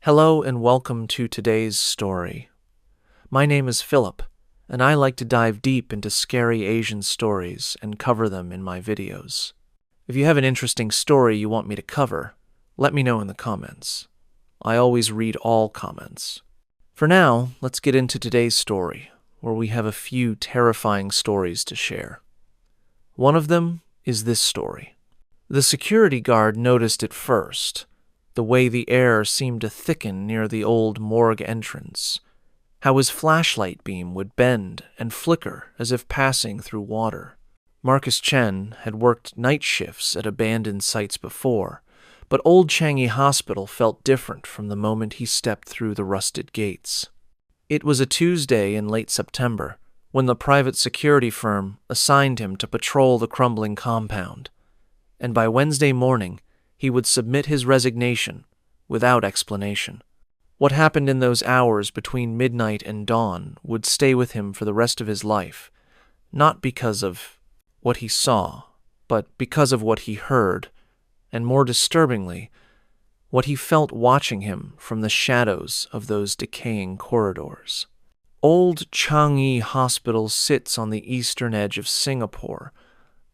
Hello and welcome to today's story. My name is Philip, and I like to dive deep into scary Asian stories and cover them in my videos. If you have an interesting story you want me to cover, let me know in the comments. I always read all comments. For now, let's get into today's story, where we have a few terrifying stories to share. One of them is this story. The security guard noticed it first, the way the air seemed to thicken near the old morgue entrance, how his flashlight beam would bend and flicker as if passing through water. Marcus Chen had worked night shifts at abandoned sites before, but Old Changi Hospital felt different from the moment he stepped through the rusted gates. It was a Tuesday in late September when the private security firm assigned him to patrol the crumbling compound, and by Wednesday morning, he would submit his resignation without explanation. What happened in those hours between midnight and dawn would stay with him for the rest of his life, not because of what he saw, but because of what he heard, and more disturbingly, what he felt watching him from the shadows of those decaying corridors. Old Changi Hospital sits on the eastern edge of Singapore,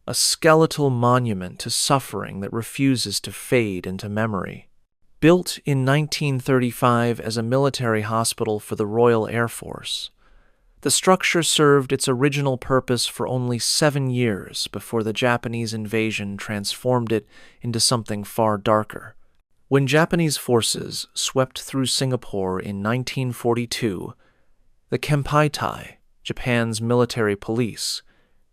a skeletal monument to suffering that refuses to fade into memory. Built in 1935 as a military hospital for the Royal Air Force, the structure served its original purpose for only 7 years before the Japanese invasion transformed it into something far darker. When Japanese forces swept through Singapore in 1942, the Kempeitai, Japan's military police,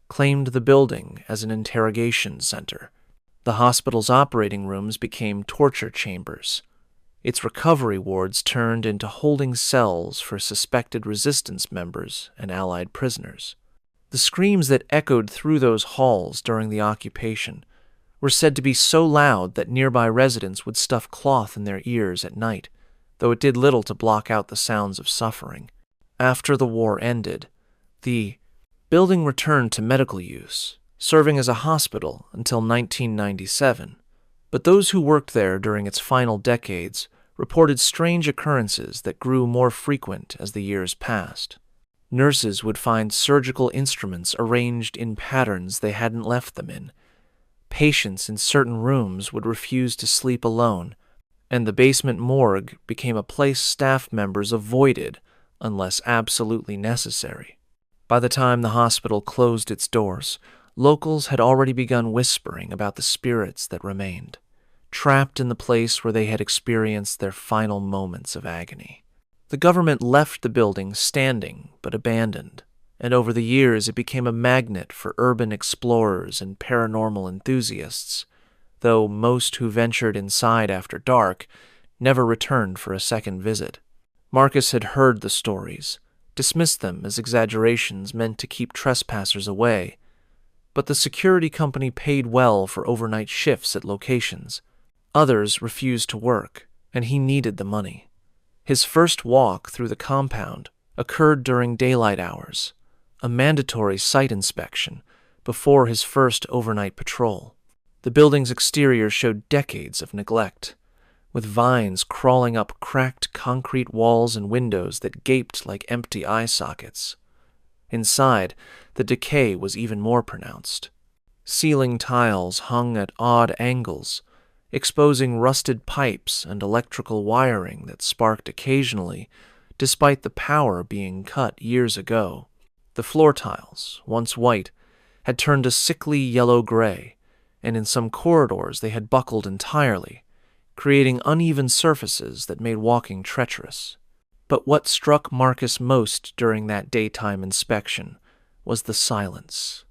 claimed the building as an interrogation center. The hospital's operating rooms became torture chambers. Its recovery wards turned into holding cells for suspected resistance members and Allied prisoners. The screams that echoed through those halls during the occupation were said to be so loud that nearby residents would stuff cloth in their ears at night, though it did little to block out the sounds of suffering. After the war ended, the building returned to medical use, serving as a hospital until 1997, but those who worked there during its final decades reported strange occurrences that grew more frequent as the years passed. Nurses would find surgical instruments arranged in patterns they hadn't left them in. Patients in certain rooms would refuse to sleep alone, and the basement morgue became a place staff members avoided unless absolutely necessary. By the time the hospital closed its doors, locals had already begun whispering about the spirits that remained, trapped in the place where they had experienced their final moments of agony. The government left the building standing but abandoned, and over the years it became a magnet for urban explorers and paranormal enthusiasts, though most who ventured inside after dark never returned for a second visit. Marcus had heard the stories, dismissed them as exaggerations meant to keep trespassers away, but the security company paid well for overnight shifts at locations. Others refused to work, and he needed the money. His first walk through the compound occurred during daylight hours, a mandatory site inspection before his first overnight patrol. The building's exterior showed decades of neglect, with vines crawling up cracked concrete walls and windows that gaped like empty eye sockets. Inside, the decay was even more pronounced. Ceiling tiles hung at odd angles, exposing rusted pipes and electrical wiring that sparked occasionally, despite the power being cut years ago. The floor tiles, once white, had turned a sickly yellow-gray, and in some corridors they had buckled entirely, creating uneven surfaces that made walking treacherous. But what struck Marcus most during that daytime inspection was the silence.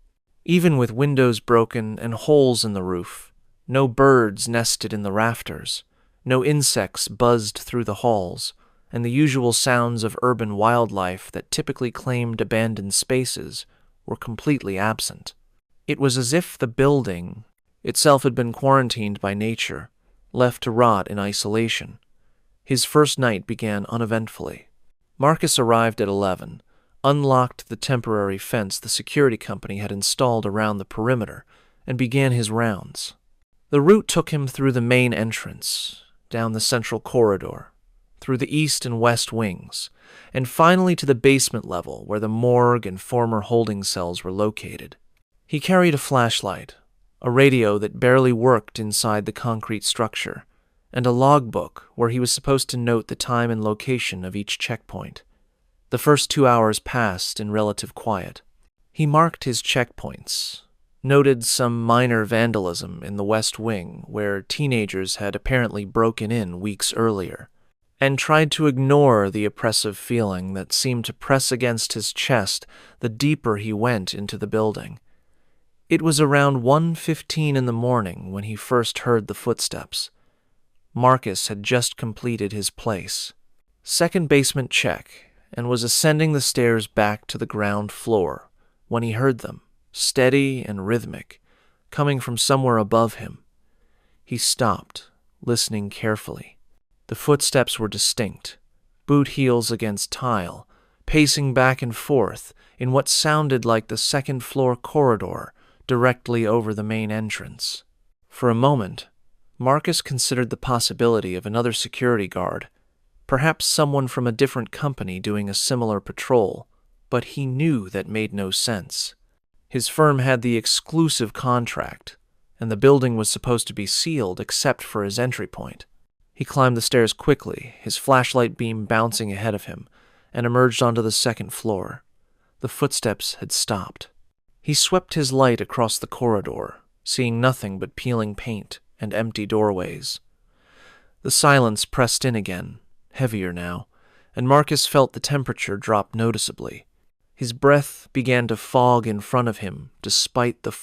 Even with windows broken and holes in the roof, no birds nested in the rafters, no insects buzzed through the halls, and the usual sounds of urban wildlife that typically claimed abandoned spaces were completely absent. It was as if the building itself had been quarantined by nature, left to rot in isolation. His first night began uneventfully. Marcus arrived at 11, unlocked the temporary fence the security company had installed around the perimeter, and began his rounds. The route took him through the main entrance, down the central corridor, through the east and west wings, and finally to the basement level where the morgue and former holding cells were located. He carried a flashlight, a radio that barely worked inside the concrete structure, and a logbook where he was supposed to note the time and location of each checkpoint. The first 2 hours passed in relative quiet. He marked his checkpoints, noted some minor vandalism in the West Wing where teenagers had apparently broken in weeks earlier, and tried to ignore the oppressive feeling that seemed to press against his chest the deeper he went into the building. It was around 1:15 in the morning when he first heard the footsteps. Marcus had just completed his place. Second basement check, and was ascending the stairs back to the ground floor when he heard them, steady and rhythmic, coming from somewhere above him. He stopped, listening carefully. The footsteps were distinct, boot heels against tile, pacing back and forth in what sounded like the second-floor corridor directly over the main entrance. For a moment, Marcus considered the possibility of another security guard, perhaps someone from a different company doing a similar patrol, but he knew that made no sense. His firm had the exclusive contract, and the building was supposed to be sealed except for his entry point. He climbed the stairs quickly, his flashlight beam bouncing ahead of him, and emerged onto the second floor. The footsteps had stopped. He swept his light across the corridor, seeing nothing but peeling paint and empty doorways. The silence pressed in again, heavier now, and Marcus felt the temperature drop noticeably. His breath began to fog in front of him despite the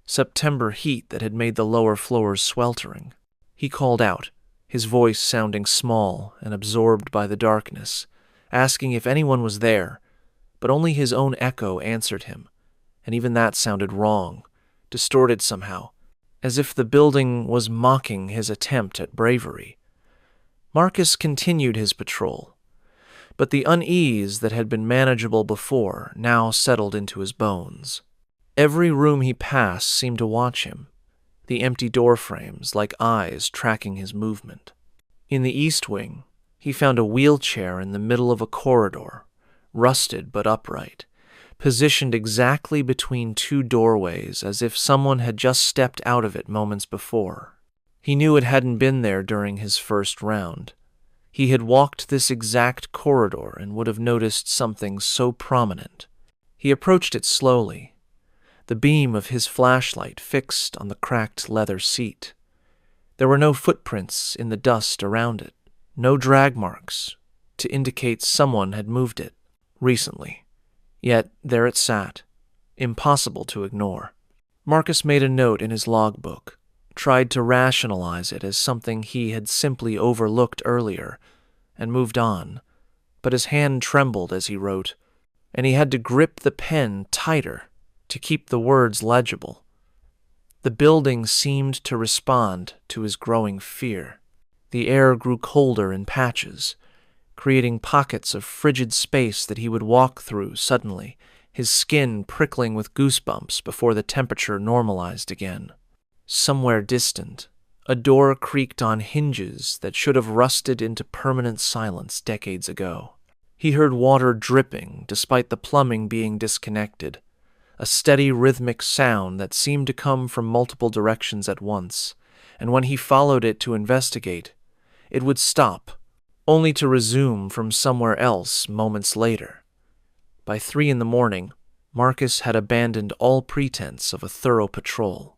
September heat that had made the lower floors sweltering. He called out, his voice sounding small and absorbed by the darkness, asking if anyone was there, but only his own echo answered him, and even that sounded wrong, distorted somehow, as if the building was mocking his attempt at bravery. Marcus continued his patrol, but the unease that had been manageable before now settled into his bones. Every room he passed seemed to watch him, the empty door frames like eyes tracking his movement. In the east wing, he found a wheelchair in the middle of a corridor, rusted but upright, positioned exactly between two doorways as if someone had just stepped out of it moments before. He knew it hadn't been there during his first round. He had walked this exact corridor and would have noticed something so prominent. He approached it slowly, the beam of his flashlight fixed on the cracked leather seat. There were no footprints in the dust around it, no drag marks to indicate someone had moved it recently. Yet there it sat, impossible to ignore. Marcus made a note in his logbook, tried to rationalize it as something he had simply overlooked earlier, and moved on, but his hand trembled as he wrote, and he had to grip the pen tighter to keep the words legible. The building seemed to respond to his growing fear. The air grew colder in patches, creating pockets of frigid space that he would walk through suddenly, his skin prickling with goosebumps before the temperature normalized again. Somewhere distant, a door creaked on hinges that should have rusted into permanent silence decades ago. He heard water dripping despite the plumbing being disconnected, a steady rhythmic sound that seemed to come from multiple directions at once, and when he followed it to investigate, it would stop, only to resume from somewhere else moments later. By 3 a.m, Marcus had abandoned all pretense of a thorough patrol.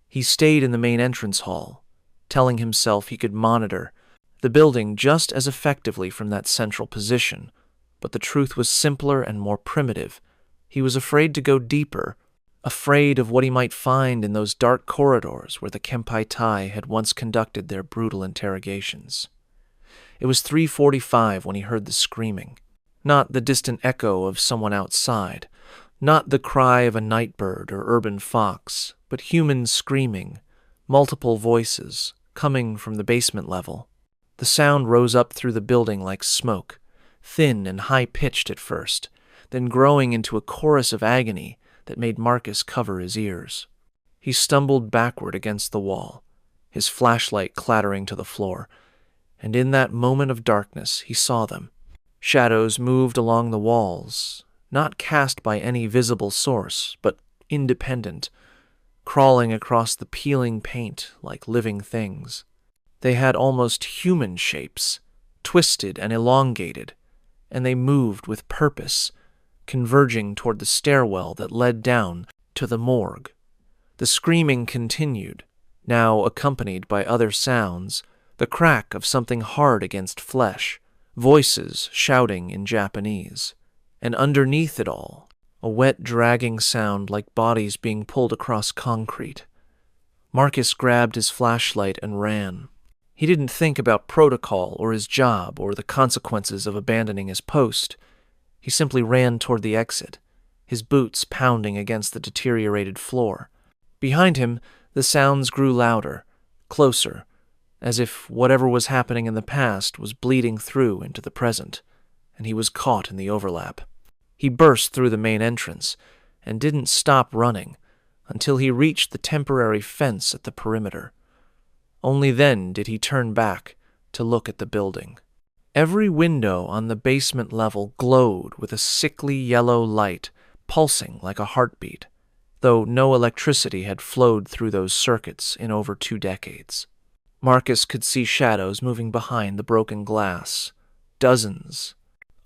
He stayed in the main entrance hall, telling himself he could monitor the building just as effectively from that central position, but the truth was simpler and more primitive. He was afraid to go deeper, afraid of what he might find in those dark corridors where the Kempai Tai had once conducted their brutal interrogations. It was 3:45 when he heard the screaming, not the distant echo of someone outside, not the cry of a night bird or urban fox, but humans screaming, multiple voices, coming from the basement level. The sound rose up through the building like smoke, thin and high-pitched at first, then growing into a chorus of agony that made Marcus cover his ears. He stumbled backward against the wall, his flashlight clattering to the floor, And in that moment of darkness, he saw them. Shadows moved along the walls, not cast by any visible source, but independent, crawling across the peeling paint like living things. They had almost human shapes, twisted and elongated, and they moved with purpose, converging toward the stairwell that led down to the morgue. The screaming continued, now accompanied by other sounds, the crack of something hard against flesh, voices shouting in Japanese, and underneath it all, a wet, dragging sound like bodies being pulled across concrete. Marcus grabbed his flashlight and ran. He didn't think about protocol or his job or the consequences of abandoning his post. He simply ran toward the exit, his boots pounding against the deteriorated floor. Behind him, the sounds grew louder, closer, as if whatever was happening in the past was bleeding through into the present, and he was caught in the overlap. He burst through the main entrance and didn't stop running until he reached the temporary fence at the perimeter. Only then did he turn back to look at the building. Every window on the basement level glowed with a sickly yellow light, pulsing like a heartbeat, though no electricity had flowed through those circuits in over 2 decades. Marcus could see shadows moving behind the broken glass, dozens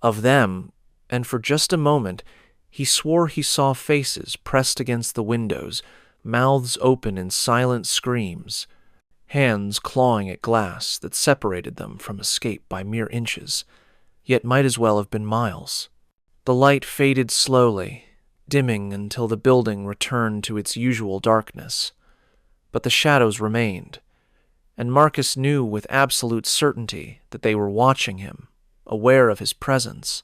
of them, and for just a moment he swore he saw faces pressed against the windows, mouths open in silent screams, hands clawing at glass that separated them from escape by mere inches, yet might as well have been miles. The light faded slowly, dimming until the building returned to its usual darkness. But the shadows remained, and Marcus knew with absolute certainty that they were watching him, aware of his presence,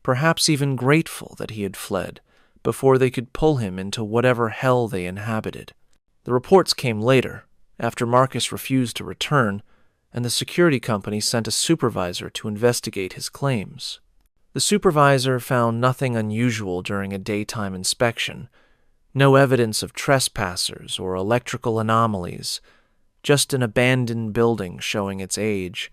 perhaps even grateful that he had fled before they could pull him into whatever hell they inhabited. The reports came later, after Marcus refused to return, and the security company sent a supervisor to investigate his claims. The supervisor found nothing unusual during a daytime inspection, no evidence of trespassers or electrical anomalies, just an abandoned building showing its age.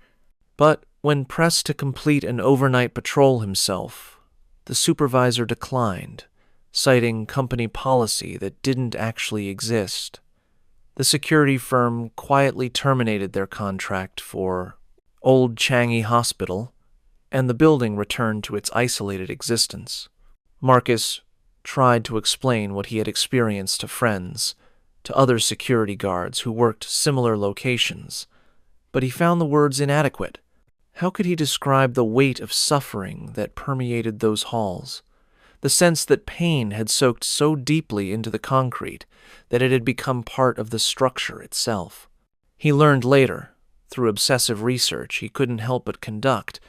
But when pressed to complete an overnight patrol himself, the supervisor declined, citing company policy that didn't actually exist. The security firm quietly terminated their contract for Old Changi Hospital, and the building returned to its isolated existence. Marcus tried to explain what he had experienced to friends, to other security guards who worked similar locations, but he found the words inadequate. How could he describe the weight of suffering that permeated those halls? The sense that pain had soaked so deeply into the concrete that it had become part of the structure itself. He learned later, through obsessive research he couldn't help but conduct,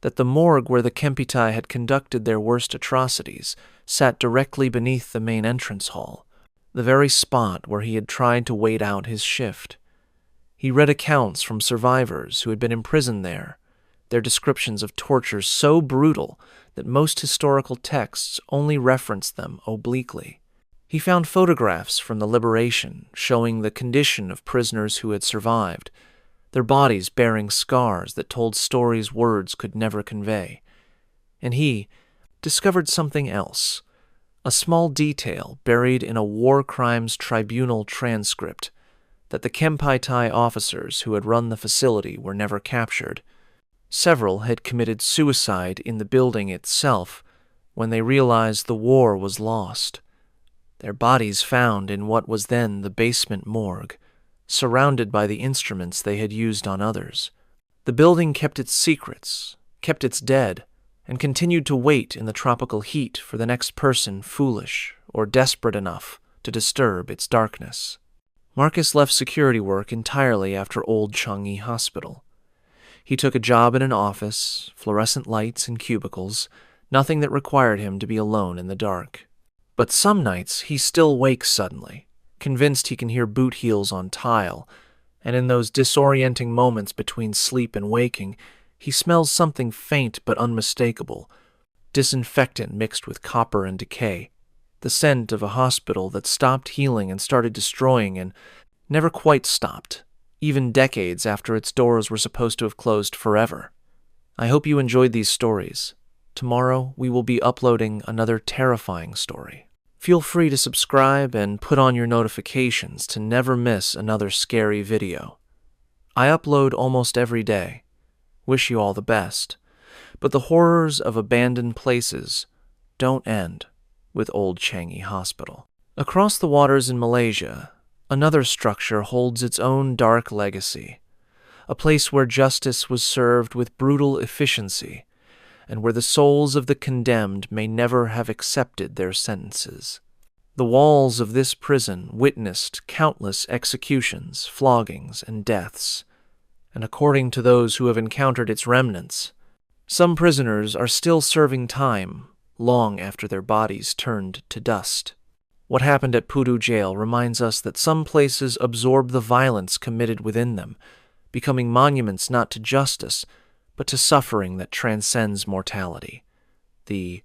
that the morgue where the Kempitai had conducted their worst atrocities sat directly beneath the main entrance hall, the very spot where he had tried to wait out his shift. He read accounts from survivors who had been imprisoned there, their descriptions of tortures so brutal that most historical texts only referenced them obliquely. He found photographs from the liberation showing the condition of prisoners who had survived, their bodies bearing scars that told stories words could never convey. And he discovered something else, a small detail buried in a war crimes tribunal transcript, that the Kempaitai officers who had run the facility were never captured. Several had committed suicide in the building itself when they realized the war was lost. Their bodies found in what was then the basement morgue, surrounded by the instruments they had used on others. The building kept its secrets, kept its dead, and continued to wait in the tropical heat for the next person foolish or desperate enough to disturb its darkness. Marcus left security work entirely after Old Changi Hospital. He took a job in an office, fluorescent lights and cubicles, nothing that required him to be alone in the dark. But some nights he still wakes suddenly, convinced he can hear boot heels on tile, and in those disorienting moments between sleep and waking, he smells something faint but unmistakable, disinfectant mixed with copper and decay, the scent of a hospital that stopped healing and started destroying and never quite stopped, even decades after its doors were supposed to have closed forever. I hope you enjoyed these stories. Tomorrow, we will be uploading another terrifying story. Feel free to subscribe and put on your notifications to never miss another scary video. I upload almost every day. Wish you all the best. But the horrors of abandoned places don't end with Old Changi Hospital. Across the waters in Malaysia, another structure holds its own dark legacy, a place where justice was served with brutal efficiency, and where the souls of the condemned may never have accepted their sentences. The walls of this prison witnessed countless executions, floggings, and deaths, and according to those who have encountered its remnants, some prisoners are still serving time long after their bodies turned to dust. What happened at Pudu Jail reminds us that some places absorb the violence committed within them, becoming monuments not to justice, but to suffering that transcends mortality. The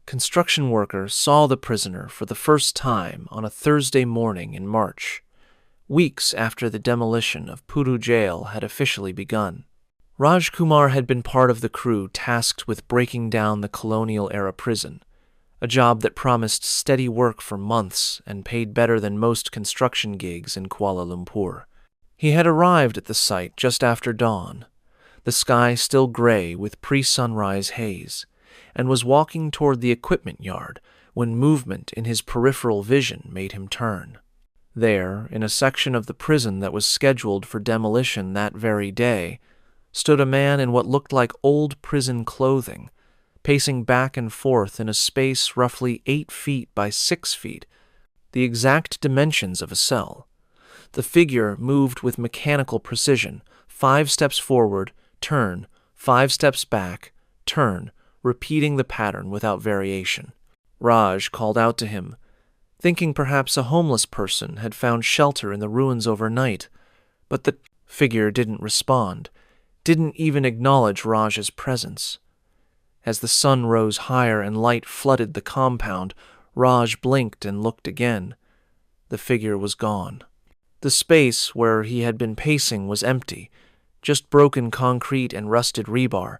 construction worker saw the prisoner for the first time on a Thursday morning in March, weeks after the demolition of Pudu Jail had officially begun. Raj Kumar had been part of the crew tasked with breaking down the colonial-era prison, a job that promised steady work for months and paid better than most construction gigs in Kuala Lumpur. He had arrived at the site just after dawn, the sky still gray with pre-sunrise haze, and was walking toward the equipment yard when movement in his peripheral vision made him turn. There, in a section of the prison that was scheduled for demolition that very day, stood a man in what looked like old prison clothing, pacing back and forth in a space roughly 8 feet by 6 feet, the exact dimensions of a cell. The figure moved with mechanical precision, 5 steps forward, turn, 5 steps back, turn, repeating the pattern without variation. Raj called out to him, thinking perhaps a homeless person had found shelter in the ruins overnight, but the figure didn't respond, didn't even acknowledge Raj's presence. As the sun rose higher and light flooded the compound, Raj blinked and looked again. The figure was gone. The space where he had been pacing was empty, just broken concrete and rusted rebar,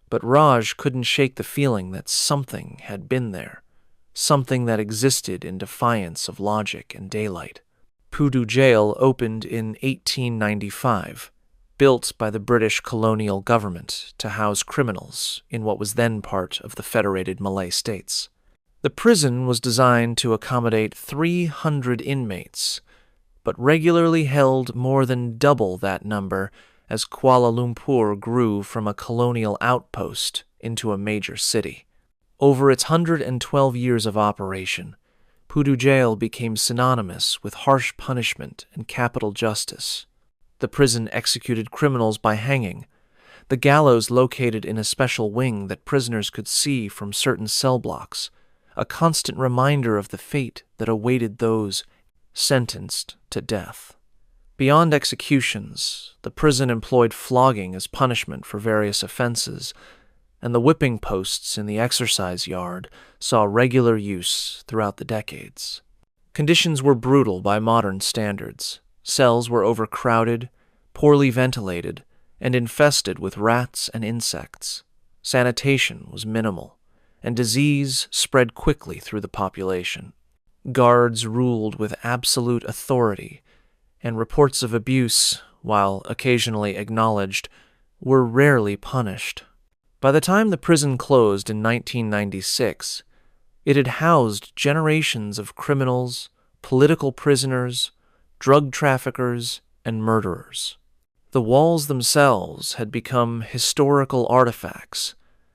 but Raj couldn't shake the feeling that something had been there, something that existed in defiance of logic and daylight. Pudu Jail opened in 1895. Built by the British colonial government to house criminals in what was then part of the Federated Malay States. The prison was designed to accommodate 300 inmates, but regularly held more than double that number as Kuala Lumpur grew from a colonial outpost into a major city. Over its 112 years of operation, Pudu Jail became synonymous with harsh punishment and capital justice. The prison executed criminals by hanging, the gallows located in a special wing that prisoners could see from certain cell blocks, a constant reminder of the fate that awaited those sentenced to death. Beyond executions, the prison employed flogging as punishment for various offenses, and the whipping posts in the exercise yard saw regular use throughout the decades. Conditions were brutal by modern standards. Cells were overcrowded, poorly ventilated, and infested with rats and insects. Sanitation was minimal, and disease spread quickly through the population. Guards ruled with absolute authority, and reports of abuse, while occasionally acknowledged, were rarely punished. By the time the prison closed in 1996, it had housed generations of criminals, political prisoners, drug traffickers, and murderers. The walls themselves had become historical artifacts,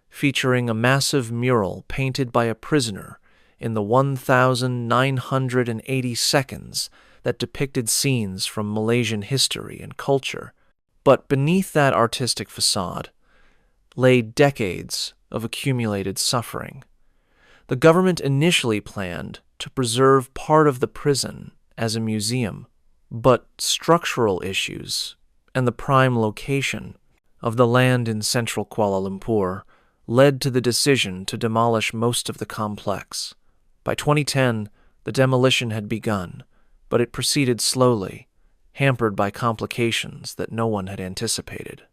featuring a massive mural painted by a prisoner in the 1,980 seconds that depicted scenes from Malaysian history and culture. But beneath that artistic facade lay decades of accumulated suffering. The government initially planned to preserve part of the prison as a museum, but structural issues and the prime location of the land in central Kuala Lumpur led to the decision to demolish most of the complex. By 2010, the demolition had begun, but it proceeded slowly, hampered by complications that no one had anticipated.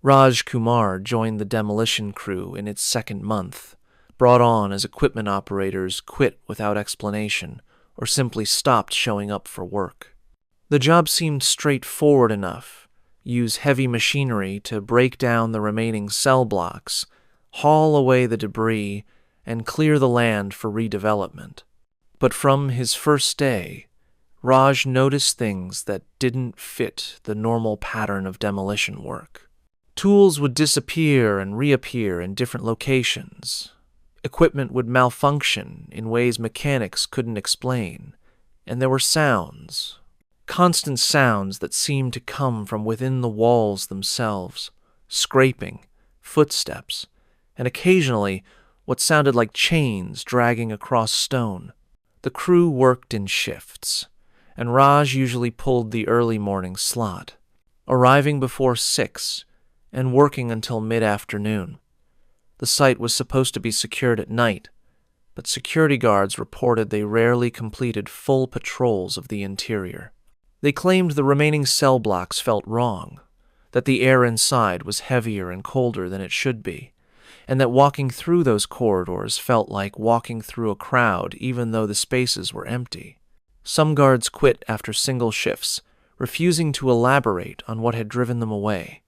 Raj Kumar joined the demolition crew in its second month, brought on as equipment operators quit without explanation or simply stopped showing up for work. The job seemed straightforward enough: use heavy machinery to break down the remaining cell blocks, haul away the debris, and clear the land for redevelopment. But from his first day, Raj noticed things that didn't fit the normal pattern of demolition work. Tools would disappear and reappear in different locations. Equipment would malfunction in ways mechanics couldn't explain. And there were sounds, constant sounds that seemed to come from within the walls themselves: scraping, footsteps, and occasionally what sounded like chains dragging across stone. The crew worked in shifts, and Raj usually pulled the early morning slot, arriving before 6 and working until mid-afternoon. The site was supposed to be secured at night, but security guards reported they rarely completed full patrols of the interior. They claimed the remaining cell blocks felt wrong, that the air inside was heavier and colder than it should be, and that walking through those corridors felt like walking through a crowd even though the spaces were empty. Some guards quit after single shifts, refusing to elaborate on what had driven them away.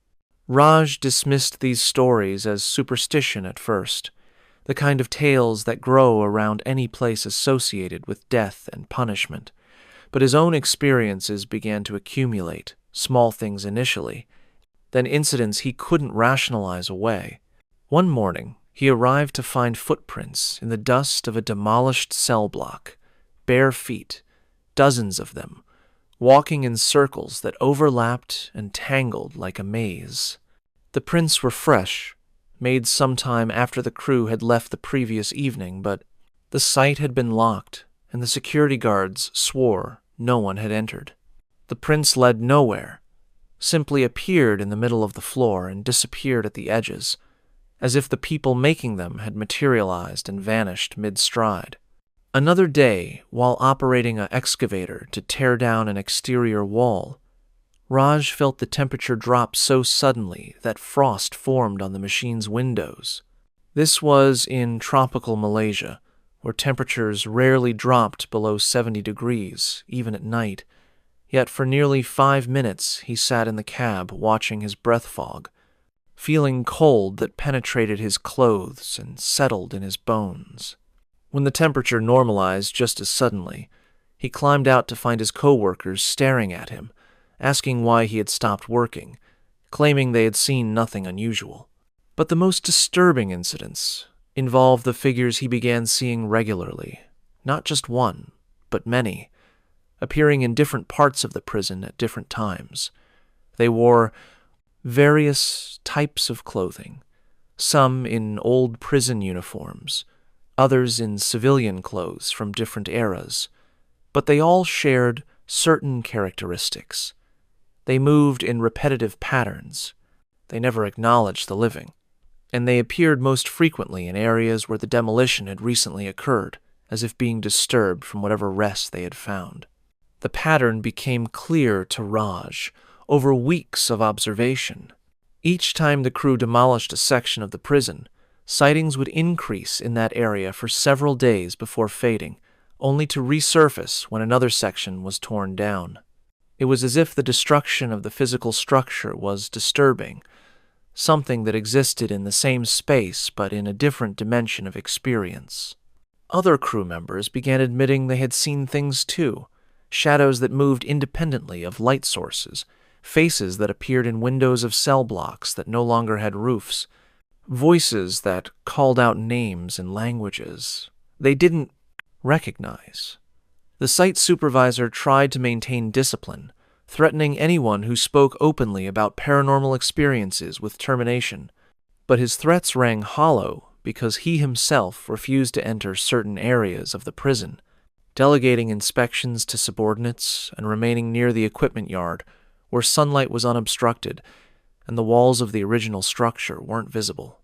Raj dismissed these stories as superstition at first, the kind of tales that grow around any place associated with death and punishment. But his own experiences began to accumulate, small things initially, then incidents he couldn't rationalize away. One morning, he arrived to find footprints in the dust of a demolished cell block, bare feet, dozens of them, walking in circles that overlapped and tangled like a maze. The prints were fresh, made sometime after the crew had left the previous evening, but the site had been locked, and the security guards swore no one had entered. The prints led nowhere, simply appeared in the middle of the floor and disappeared at the edges, as if the people making them had materialized and vanished mid-stride. Another day, while operating an excavator to tear down an exterior wall, Raj felt the temperature drop so suddenly that frost formed on the machine's windows. This was in tropical Malaysia, where temperatures rarely dropped below 70 degrees, even at night. Yet for nearly 5 minutes he sat in the cab watching his breath fog, feeling cold that penetrated his clothes and settled in his bones. When the temperature normalized just as suddenly, he climbed out to find his co-workers staring at him, asking why he had stopped working, claiming they had seen nothing unusual. But the most disturbing incidents involved the figures he began seeing regularly, not just one, but many, appearing in different parts of the prison at different times. They wore various types of clothing, some in old prison uniforms, others in civilian clothes from different eras, but they all shared certain characteristics. They moved in repetitive patterns. They never acknowledged the living, and they appeared most frequently in areas where the demolition had recently occurred, as if being disturbed from whatever rest they had found. The pattern became clear to Raj over weeks of observation. Each time the crew demolished a section of the prison, sightings would increase in that area for several days before fading, only to resurface when another section was torn down. It was as if the destruction of the physical structure was disturbing, something that existed in the same space but in a different dimension of experience. Other crew members began admitting they had seen things too, shadows that moved independently of light sources, faces that appeared in windows of cell blocks that no longer had roofs, voices that called out names in languages they didn't recognize. The site supervisor tried to maintain discipline, threatening anyone who spoke openly about paranormal experiences with termination, but his threats rang hollow because he himself refused to enter certain areas of the prison, delegating inspections to subordinates and remaining near the equipment yard where sunlight was unobstructed and the walls of the original structure weren't visible.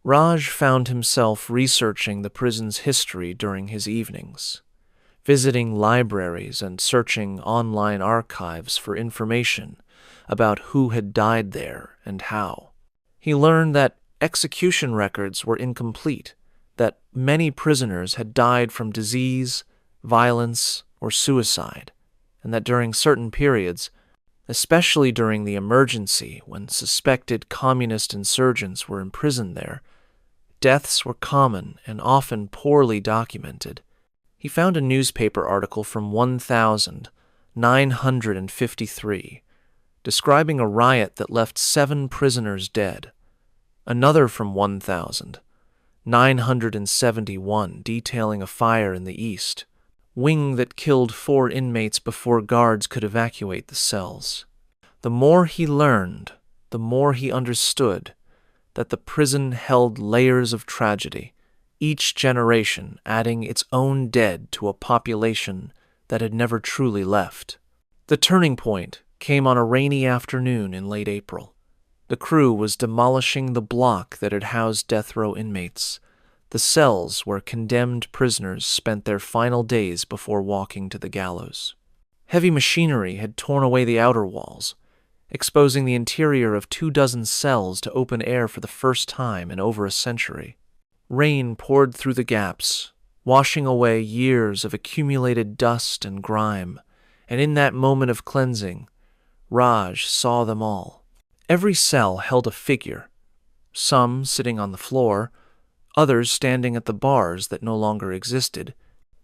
Raj found himself researching the prison's history during his evenings. visiting libraries and searching online archives for information about who had died there and how. He learned that execution records were incomplete, that many prisoners had died from disease, violence, or suicide, and that during certain periods, especially during the emergency when suspected communist insurgents were imprisoned there, deaths were common and often poorly documented. He found a newspaper article from 1953 describing a riot that left 7 prisoners dead, another from 1971 detailing a fire in the east, wing that killed 4 inmates before guards could evacuate the cells. The more he learned, the more he understood that the prison held layers of tragedy, each generation adding its own dead to a population that had never truly left. The turning point came on a rainy afternoon in late April. The crew was demolishing the block that had housed death row inmates, the cells where condemned prisoners spent their final days before walking to the gallows. Heavy machinery had torn away the outer walls, exposing the interior of 24 cells to open air for the first time in over a century. Rain poured through the gaps, washing away years of accumulated dust and grime, and in that moment of cleansing, Raj saw them all. Every cell held a figure, some sitting on the floor, others standing at the bars that no longer existed,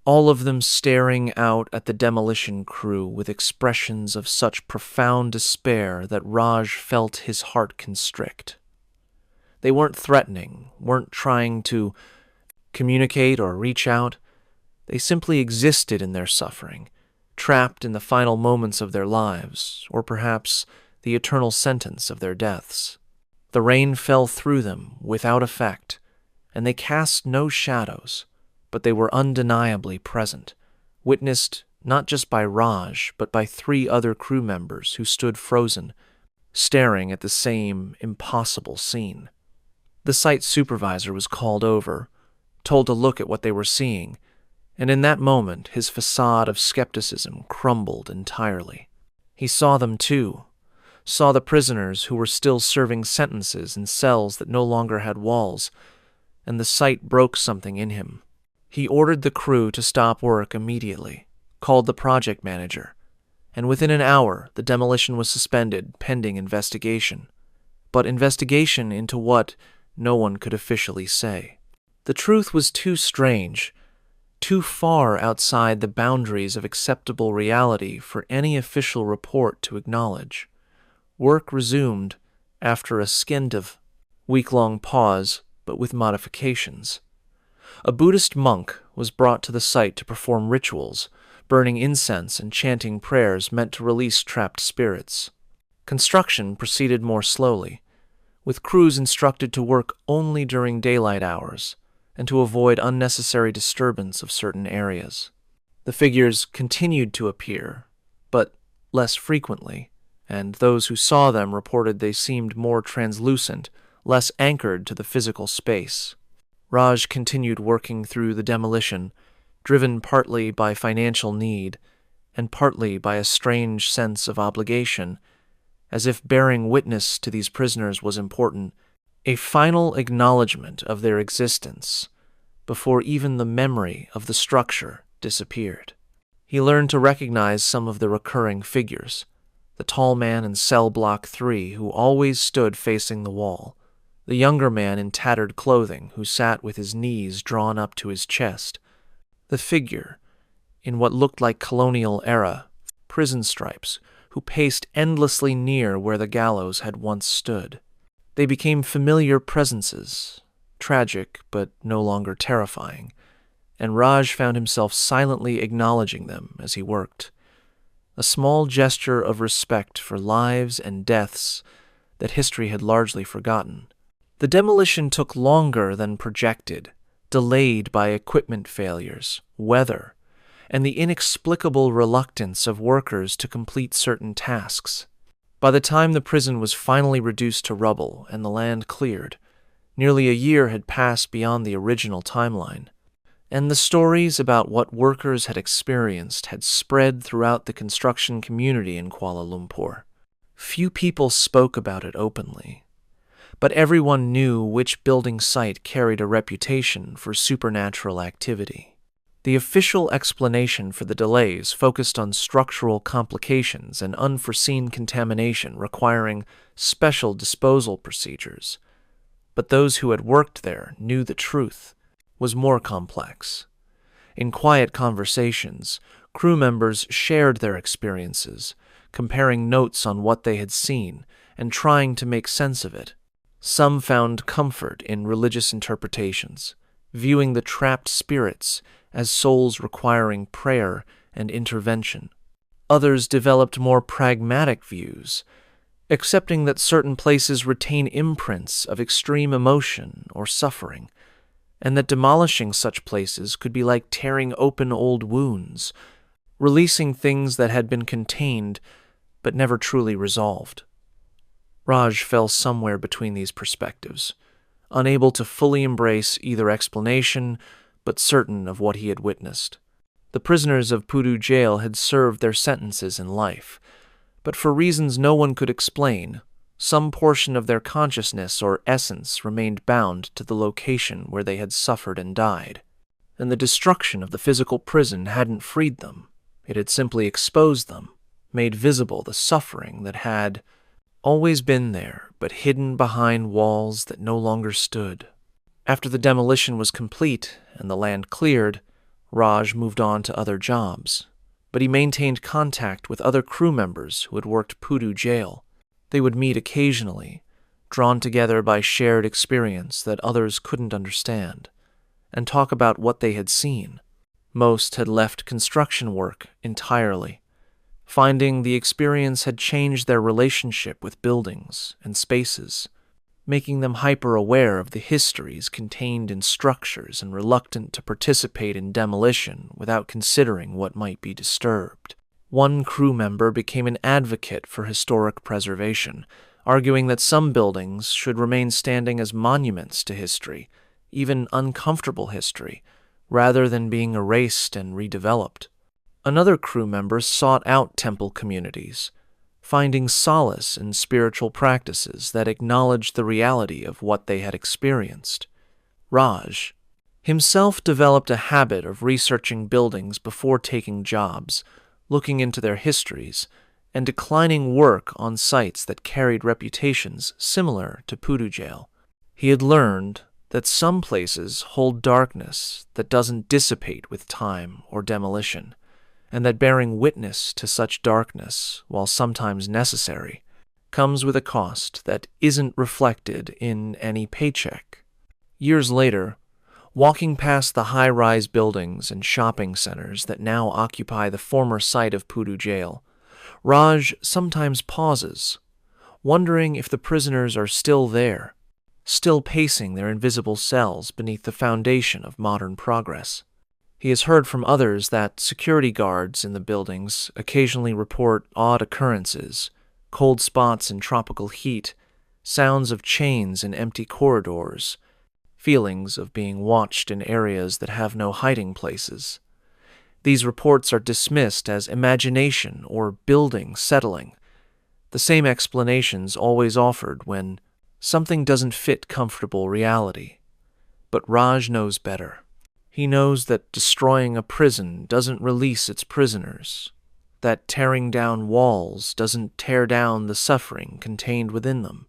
all of them staring out at the demolition crew with expressions of such profound despair that Raj felt his heart constrict. They weren't threatening, weren't trying to communicate or reach out. They simply existed in their suffering, trapped in the final moments of their lives, or perhaps the eternal sentence of their deaths. The rain fell through them without effect, and they cast no shadows, but they were undeniably present, witnessed not just by Raj, but by 3 other crew members who stood frozen, staring at the same impossible scene. The site supervisor was called over, told to look at what they were seeing, and in that moment his facade of skepticism crumbled entirely. He saw them too, saw the prisoners who were still serving sentences in cells that no longer had walls, and the sight broke something in him. He ordered the crew to stop work immediately, called the project manager, and within an hour the demolition was suspended pending investigation. But investigation into what, no one could officially say. The truth was too strange, too far outside the boundaries of acceptable reality for any official report to acknowledge. Work resumed after a stint of week-long pause, but with modifications. A Buddhist monk was brought to the site to perform rituals, burning incense and chanting prayers meant to release trapped spirits. Construction proceeded more slowly, with crews instructed to work only during daylight hours and to avoid unnecessary disturbance of certain areas. The figures continued to appear, but less frequently, and those who saw them reported they seemed more translucent, less anchored to the physical space. Raj continued working through the demolition, driven partly by financial need and partly by a strange sense of obligation, as if bearing witness to these prisoners was important, a final acknowledgment of their existence before even the memory of the structure disappeared. He learned to recognize some of the recurring figures, the tall man in cell block 3 who always stood facing the wall, the younger man in tattered clothing who sat with his knees drawn up to his chest, the figure in what looked like colonial-era prison stripes who paced endlessly near where the gallows had once stood. They became familiar presences, tragic but no longer terrifying, and Raj found himself silently acknowledging them as he worked, a small gesture of respect for lives and deaths that history had largely forgotten. The demolition took longer than projected, delayed by equipment failures, weather, and the inexplicable reluctance of workers to complete certain tasks. By the time the prison was finally reduced to rubble and the land cleared, nearly a year had passed beyond the original timeline, and the stories about what workers had experienced had spread throughout the construction community in Kuala Lumpur. Few people spoke about it openly, but everyone knew which building site carried a reputation for supernatural activity. The official explanation for the delays focused on structural complications and unforeseen contamination requiring special disposal procedures, but those who had worked there knew the truth was more complex. In quiet conversations, crew members shared their experiences, comparing notes on what they had seen and trying to make sense of it. Some found comfort in religious interpretations, viewing the trapped spirits as souls requiring prayer and intervention. Others developed more pragmatic views, accepting that certain places retain imprints of extreme emotion or suffering, and that demolishing such places could be like tearing open old wounds, releasing things that had been contained but never truly resolved. Raj fell somewhere between these perspectives, unable to fully embrace either explanation, but certain of what he had witnessed. The prisoners of Pudu Jail had served their sentences in life, but for reasons no one could explain, some portion of their consciousness or essence remained bound to the location where they had suffered and died. And the destruction of the physical prison hadn't freed them. It had simply exposed them, made visible the suffering that had always been there, but hidden behind walls that no longer stood. After the demolition was complete and the land cleared, Raj moved on to other jobs, but he maintained contact with other crew members who had worked Pudu Jail. They would meet occasionally, drawn together by shared experience that others couldn't understand, and talk about what they had seen. Most had left construction work entirely, finding the experience had changed their relationship with buildings and spaces, making them hyper-aware of the histories contained in structures and reluctant to participate in demolition without considering what might be disturbed. One crew member became an advocate for historic preservation, arguing that some buildings should remain standing as monuments to history, even uncomfortable history, rather than being erased and redeveloped. Another crew member sought out temple communities, finding solace in spiritual practices that acknowledged the reality of what they had experienced. Raj himself developed a habit of researching buildings before taking jobs, looking into their histories, and declining work on sites that carried reputations similar to Pudu Jail. He had learned that some places hold darkness that doesn't dissipate with time or demolition, and that bearing witness to such darkness, while sometimes necessary, comes with a cost that isn't reflected in any paycheck. Years later, walking past the high-rise buildings and shopping centers that now occupy the former site of Pudu Jail, Raj sometimes pauses, wondering if the prisoners are still there, still pacing their invisible cells beneath the foundation of modern progress. He has heard from others that security guards in the buildings occasionally report odd occurrences, cold spots in tropical heat, sounds of chains in empty corridors, feelings of being watched in areas that have no hiding places. These reports are dismissed as imagination or building settling, the same explanations always offered when something doesn't fit comfortable reality. But Raj knows better. He knows that destroying a prison doesn't release its prisoners, that tearing down walls doesn't tear down the suffering contained within them,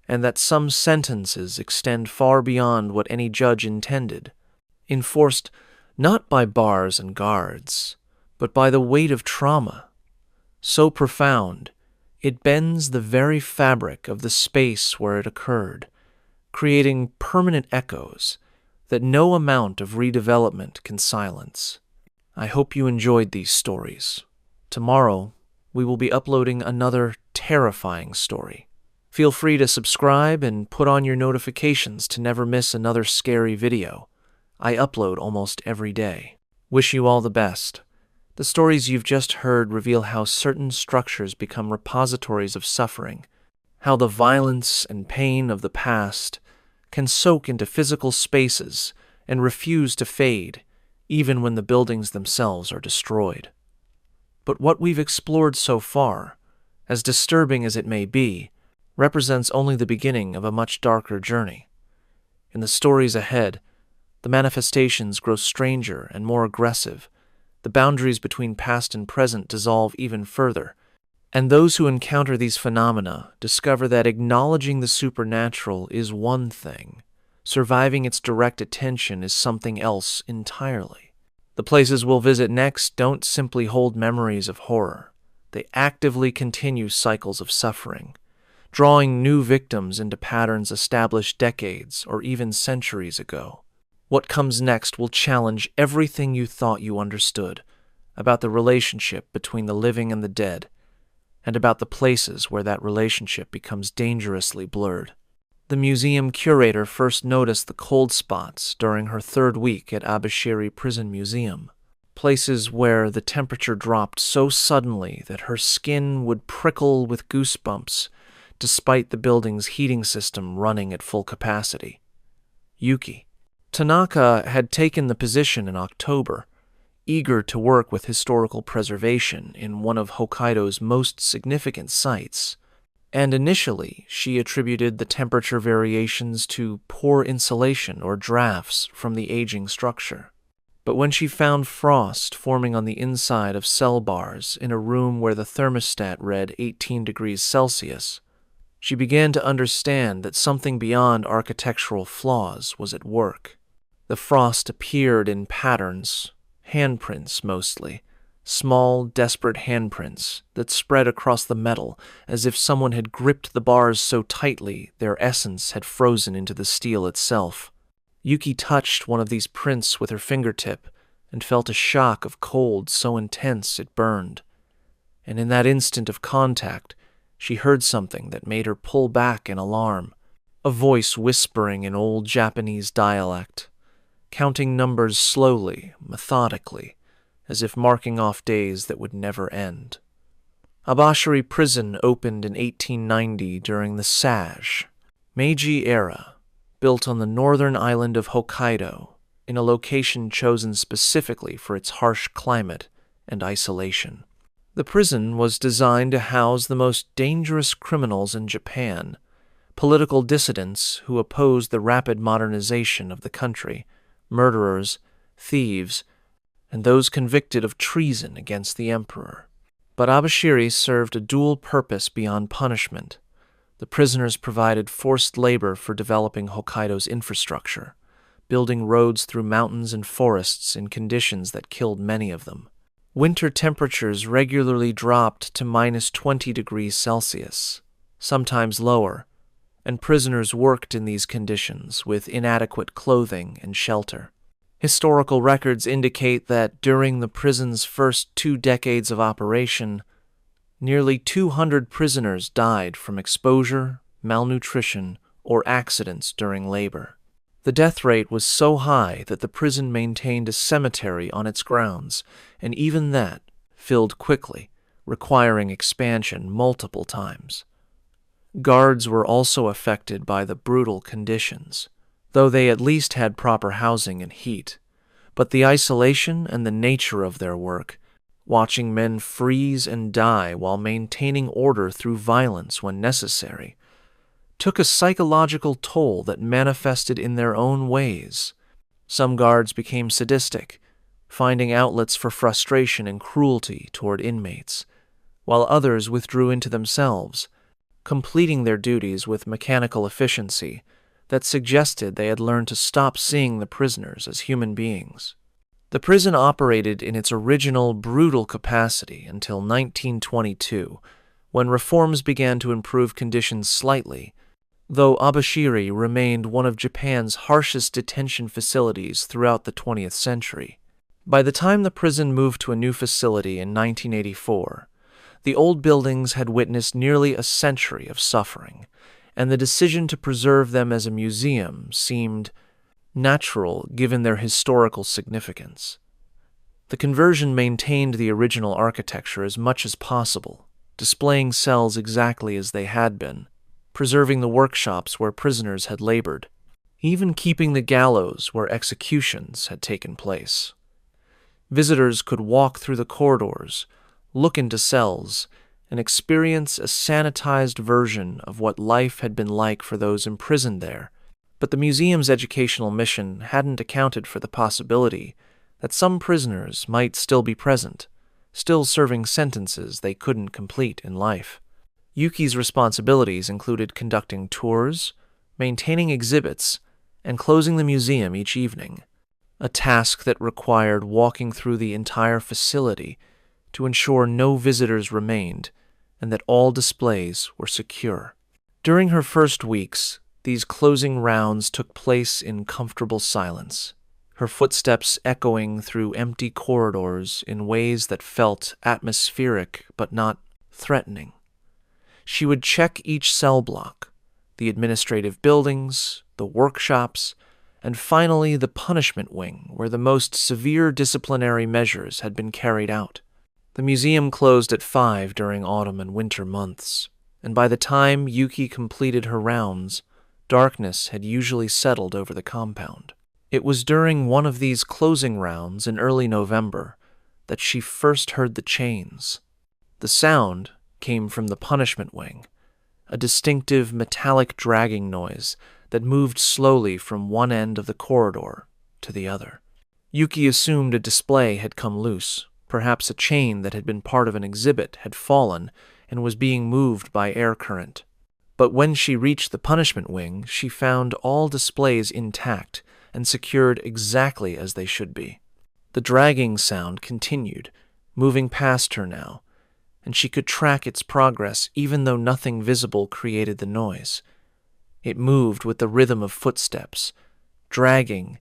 and that some sentences extend far beyond what any judge intended, enforced not by bars and guards, but by the weight of trauma, so profound it bends the very fabric of the space where it occurred, creating permanent echoes that no amount of redevelopment can silence. I hope you enjoyed these stories. Tomorrow, we will be uploading another terrifying story. Feel free to subscribe and put on your notifications to never miss another scary video. I upload almost every day. Wish you all the best. The stories you've just heard reveal how certain structures become repositories of suffering, how the violence and pain of the past can soak into physical spaces and refuse to fade, even when the buildings themselves are destroyed. But what we've explored so far, as disturbing as it may be, represents only the beginning of a much darker journey. In the stories ahead, the manifestations grow stranger and more aggressive, the boundaries between past and present dissolve even further, and those who encounter these phenomena discover that acknowledging the supernatural is one thing, surviving its direct attention is something else entirely. The places we'll visit next don't simply hold memories of horror. They actively continue cycles of suffering, drawing new victims into patterns established decades or even centuries ago. What comes next will challenge everything you thought you understood about the relationship between the living and the dead, and about the places where that relationship becomes dangerously blurred. The museum curator first noticed the cold spots during her 3rd week at Abashiri Prison Museum, places where the temperature dropped so suddenly that her skin would prickle with goosebumps despite the building's heating system running at full capacity. Yuki. Tanaka had taken the position in October, eager to work with historical preservation in one of Hokkaido's most significant sites, and initially she attributed the temperature variations to poor insulation or drafts from the aging structure. But when she found frost forming on the inside of cell bars in a room where the thermostat read 18 degrees Celsius, she began to understand that something beyond architectural flaws was at work. The frost appeared in patterns, handprints mostly, small, desperate handprints that spread across the metal as if someone had gripped the bars so tightly their essence had frozen into the steel itself. Yuki touched one of these prints with her fingertip and felt a shock of cold so intense it burned. And in that instant of contact, she heard something that made her pull back in alarm, a voice whispering in old Japanese dialect, counting numbers slowly, methodically, as if marking off days that would never end. Abashiri Prison opened in 1890 during the Sage, Meiji era, built on the northern island of Hokkaido, in a location chosen specifically for its harsh climate and isolation. The prison was designed to house the most dangerous criminals in Japan, political dissidents who opposed the rapid modernization of the country, murderers, thieves, and those convicted of treason against the emperor. But Abashiri served a dual purpose beyond punishment. The prisoners provided forced labor for developing Hokkaido's infrastructure, building roads through mountains and forests in conditions that killed many of them. Winter temperatures regularly dropped to minus 20 degrees Celsius, sometimes lower, and prisoners worked in these conditions with inadequate clothing and shelter. Historical records indicate that during the prison's first 2 decades of operation, nearly 200 prisoners died from exposure, malnutrition, or accidents during labor. The death rate was so high that the prison maintained a cemetery on its grounds, and even that filled quickly, requiring expansion multiple times. Guards were also affected by the brutal conditions, though they at least had proper housing and heat. But the isolation and the nature of their work, watching men freeze and die while maintaining order through violence when necessary, took a psychological toll that manifested in their own ways. Some guards became sadistic, finding outlets for frustration and cruelty toward inmates, while others withdrew into themselves, completing their duties with mechanical efficiency that suggested they had learned to stop seeing the prisoners as human beings. The prison operated in its original brutal capacity until 1922, when reforms began to improve conditions slightly, though Abashiri remained one of Japan's harshest detention facilities throughout the 20th century. By the time the prison moved to a new facility in 1984, the old buildings had witnessed nearly a century of suffering, and the decision to preserve them as a museum seemed natural given their historical significance. The conversion maintained the original architecture as much as possible, displaying cells exactly as they had been, preserving the workshops where prisoners had labored. even keeping the gallows where executions had taken place. Visitors could walk through the corridors, look into cells, and experience a sanitized version of what life had been like for those imprisoned there. But the museum's educational mission hadn't accounted for the possibility that some prisoners might still be present, still serving sentences they couldn't complete in life. Yuki's responsibilities included conducting tours, maintaining exhibits, and closing the museum each evening, a task that required walking through the entire facility to ensure no visitors remained and that all displays were secure. During her first weeks, these closing rounds took place in comfortable silence, her footsteps echoing through empty corridors in ways that felt atmospheric but not threatening. She would check each cell block, the administrative buildings, the workshops, and finally the punishment wing where the most severe disciplinary measures had been carried out. The museum closed at 5 during autumn and winter months, and by the time Yuki completed her rounds, darkness had usually settled over the compound. It was during one of these closing rounds in early November that she first heard the chains. The sound came from the punishment wing, a distinctive metallic dragging noise that moved slowly from one end of the corridor to the other. Yuki assumed a display had come loose. Perhaps a chain that had been part of an exhibit had fallen and was being moved by air current. But when she reached the punishment wing, she found all displays intact and secured exactly as they should be. The dragging sound continued, moving past her now, and she could track its progress even though nothing visible created the noise. It moved with the rhythm of footsteps, dragging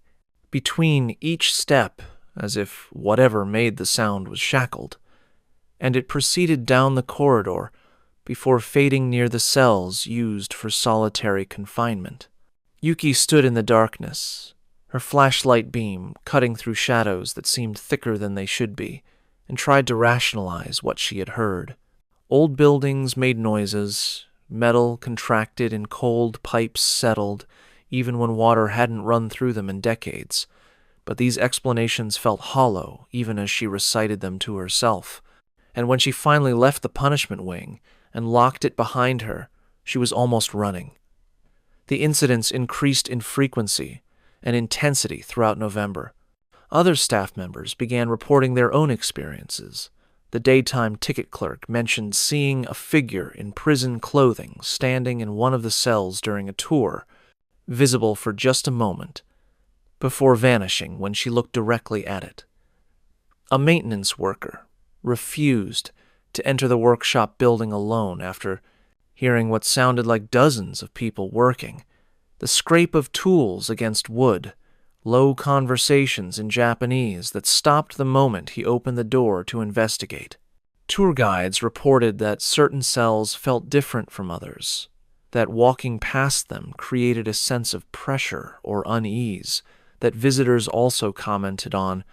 between each step as if whatever made the sound was shackled, and it proceeded down the corridor before fading near the cells used for solitary confinement. Yuki stood in the darkness, her flashlight beam cutting through shadows that seemed thicker than they should be, and tried to rationalize what she had heard. Old buildings made noises, metal contracted and cold pipes settled, even when water hadn't run through them in decades. But these explanations felt hollow even as she recited them to herself, and when she finally left the punishment wing and locked it behind her, she was almost running. The incidents increased in frequency and intensity throughout November. Other staff members began reporting their own experiences. The daytime ticket clerk mentioned seeing a figure in prison clothing standing in one of the cells during a tour, visible for just a moment, before vanishing when she looked directly at it. A maintenance worker refused to enter the workshop building alone after hearing what sounded like dozens of people working, the scrape of tools against wood, low conversations in Japanese that stopped the moment he opened the door to investigate. Tour guides reported that certain cells felt different from others, that walking past them created a sense of pressure or unease, that visitors also commented on,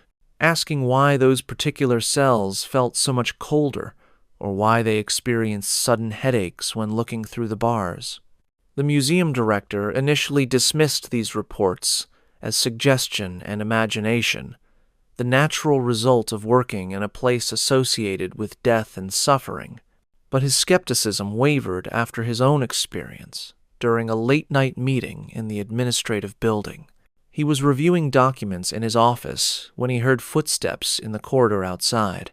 asking why those particular cells felt so much colder or why they experienced sudden headaches when looking through the bars. The museum director initially dismissed these reports as suggestion and imagination, the natural result of working in a place associated with death and suffering. But his skepticism wavered after his own experience during a late-night meeting in the administrative building. He was reviewing documents in his office when he heard footsteps in the corridor outside,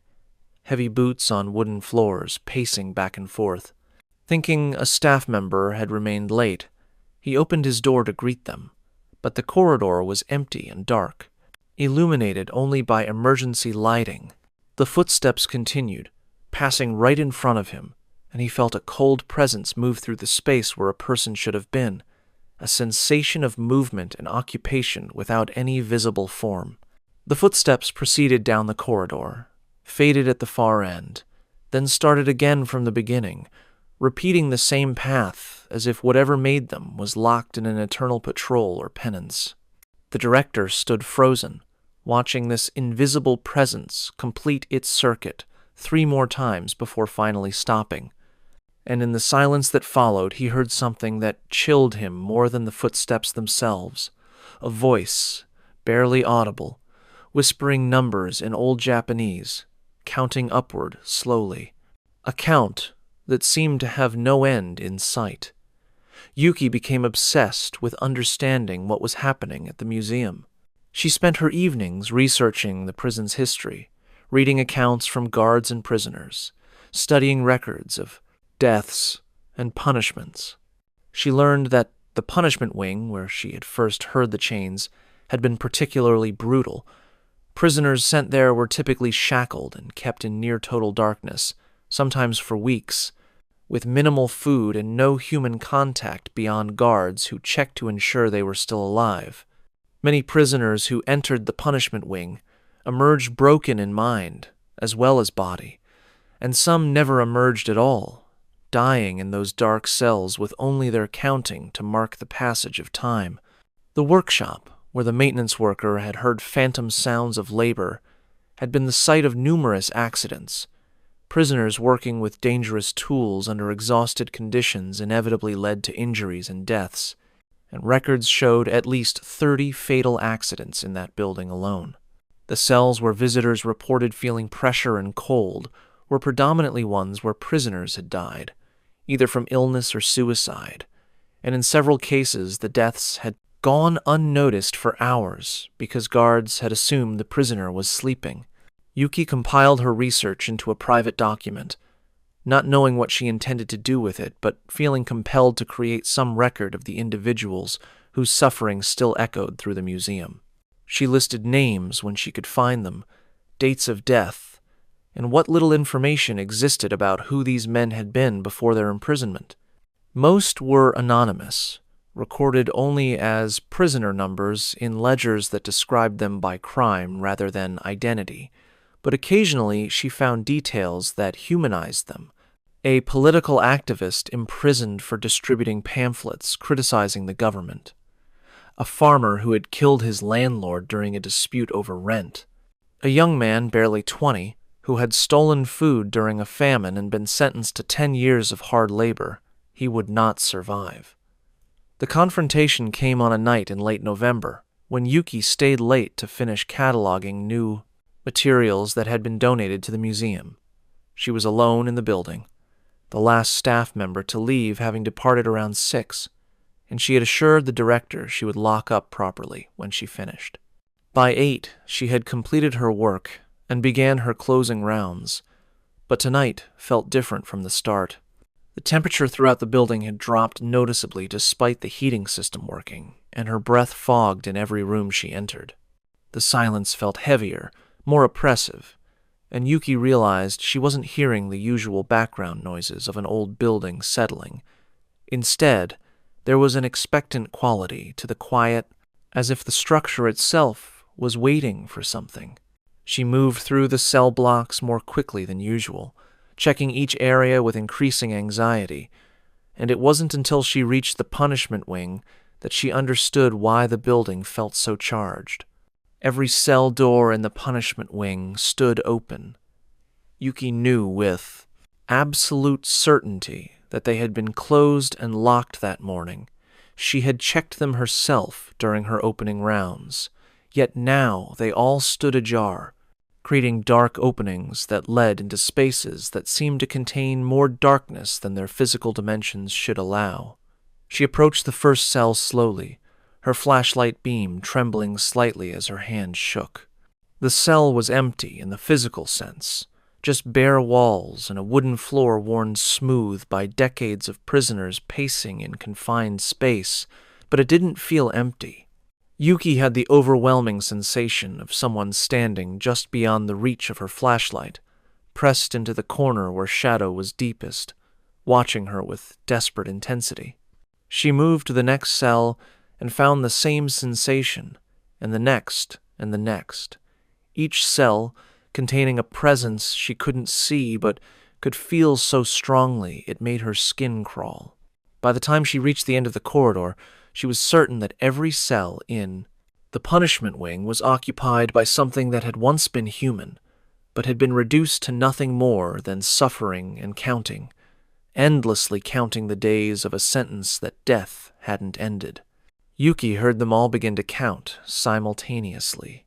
heavy boots on wooden floors pacing back and forth. Thinking a staff member had remained late, he opened his door to greet them, but the corridor was empty and dark, illuminated only by emergency lighting. The footsteps continued, passing right in front of him, and he felt a cold presence move through the space where a person should have been, a sensation of movement and occupation without any visible form. The footsteps proceeded down the corridor, faded at the far end, then started again from the beginning, repeating the same path as if whatever made them was locked in an eternal patrol or penance. The director stood frozen, watching this invisible presence complete its circuit 3 more times before finally stopping. and in the silence that followed he heard something that chilled him more than the footsteps themselves. A voice, barely audible, whispering numbers in Old Japanese, counting upward slowly. A count that seemed to have no end in sight. Yuki became obsessed with understanding what was happening at the museum. She spent her evenings researching the prison's history, reading accounts from guards and prisoners, studying records of deaths and punishments. She learned that the punishment wing, where she had first heard the chains, had been particularly brutal. Prisoners sent there were typically shackled and kept in near-total darkness, sometimes for weeks, with minimal food and no human contact beyond guards who checked to ensure they were still alive. Many prisoners who entered the punishment wing emerged broken in mind as well as body, and some never emerged at all, dying in those dark cells with only their counting to mark the passage of time. The workshop, where the maintenance worker had heard phantom sounds of labor, had been the site of numerous accidents. Prisoners working with dangerous tools under exhausted conditions inevitably led to injuries and deaths, and records showed at least 30 fatal accidents in that building alone. The cells where visitors reported feeling pressure and cold were predominantly ones where prisoners had died, either from illness or suicide, and in several cases the deaths had gone unnoticed for hours because guards had assumed the prisoner was sleeping. Yuki compiled her research into a private document, not knowing what she intended to do with it, but feeling compelled to create some record of the individuals whose suffering still echoed through the museum. She listed names when she could find them, dates of death, and what little information existed about who these men had been before their imprisonment. Most were anonymous, recorded only as prisoner numbers in ledgers that described them by crime rather than identity, but occasionally she found details that humanized them. A political activist imprisoned for distributing pamphlets criticizing the government. A farmer who had killed his landlord during a dispute over rent. A young man, barely 20, who had stolen food during a famine and been sentenced to 10 years of hard labor. He would not survive. The confrontation came on a night in late November, when Yuki stayed late to finish cataloging new materials that had been donated to the museum. She was alone in the building, the last staff member to leave having departed around 6, and she had assured the director she would lock up properly when she finished. By 8, she had completed her work and began her closing rounds, but tonight felt different from the start. The temperature throughout the building had dropped noticeably despite the heating system working, and her breath fogged in every room she entered. The silence felt heavier, more oppressive, and Yuki realized she wasn't hearing the usual background noises of an old building settling. Instead, there was an expectant quality to the quiet, as if the structure itself was waiting for something. She moved through the cell blocks more quickly than usual, checking each area with increasing anxiety, and it wasn't until she reached the punishment wing that she understood why the building felt so charged. Every cell door in the punishment wing stood open. Yuki knew with absolute certainty that they had been closed and locked that morning. She had checked them herself during her opening rounds, yet now they all stood ajar, creating dark openings that led into spaces that seemed to contain more darkness than their physical dimensions should allow. She approached the first cell slowly, her flashlight beam trembling slightly as her hand shook. The cell was empty in the physical sense, just bare walls and a wooden floor worn smooth by decades of prisoners pacing in confined space, but it didn't feel empty. Yuki had the overwhelming sensation of someone standing just beyond the reach of her flashlight, pressed into the corner where shadow was deepest, watching her with desperate intensity. She moved to the next cell and found the same sensation, and the next, and the next. Each cell containing a presence she couldn't see but could feel so strongly it made her skin crawl. By the time she reached the end of the corridor, she was certain that every cell in the punishment wing was occupied by something that had once been human, but had been reduced to nothing more than suffering and counting, endlessly counting the days of a sentence that death hadn't ended. Yuki heard them all begin to count simultaneously,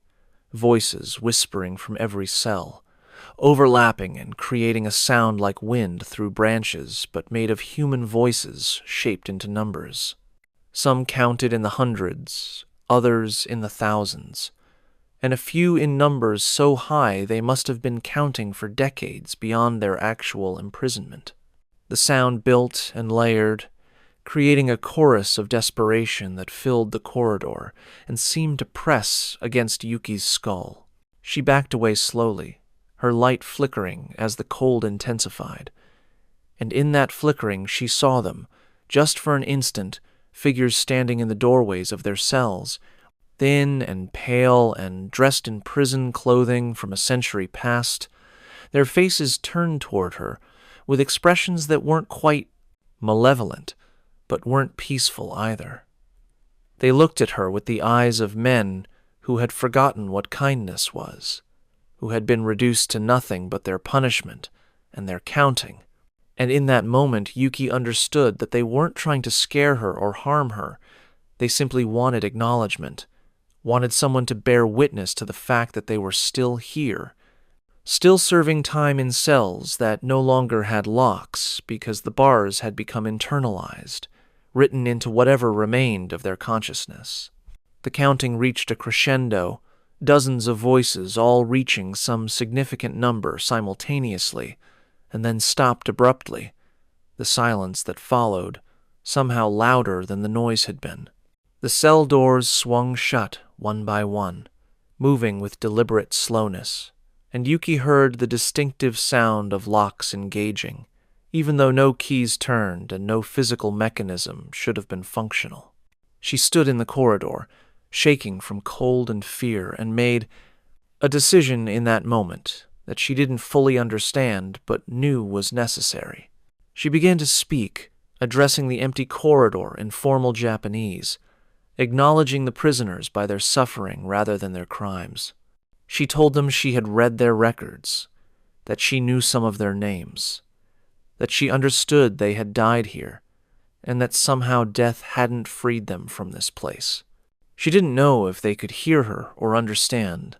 voices whispering from every cell, overlapping and creating a sound like wind through branches, but made of human voices shaped into numbers. Some counted in the hundreds, others in the thousands, and a few in numbers so high they must have been counting for decades beyond their actual imprisonment. The sound built and layered, creating a chorus of desperation that filled the corridor and seemed to press against Yuki's skull. She backed away slowly, her light flickering as the cold intensified. And in that flickering she saw them, just for an instant, figures standing in the doorways of their cells, thin and pale and dressed in prison clothing from a century past, their faces turned toward her, with expressions that weren't quite malevolent, but weren't peaceful either. They looked at her with the eyes of men who had forgotten what kindness was, who had been reduced to nothing but their punishment and their counting. And in that moment, Yuki understood that they weren't trying to scare her or harm her. They simply wanted acknowledgment, wanted someone to bear witness to the fact that they were still here, still serving time in cells that no longer had locks because the bars had become internalized, written into whatever remained of their consciousness. The counting reached a crescendo, dozens of voices all reaching some significant number simultaneously, and then stopped abruptly, the silence that followed somehow louder than the noise had been. The cell doors swung shut one by one, moving with deliberate slowness, and Yuki heard the distinctive sound of locks engaging, even though no keys turned and no physical mechanism should have been functional. She stood in the corridor, shaking from cold and fear, and made a decision in that moment that she didn't fully understand but knew was necessary. She began to speak, addressing the empty corridor in formal Japanese, acknowledging the prisoners by their suffering rather than their crimes. She told them she had read their records, that she knew some of their names, that she understood they had died here, and that somehow death hadn't freed them from this place. She didn't know if they could hear her or understand,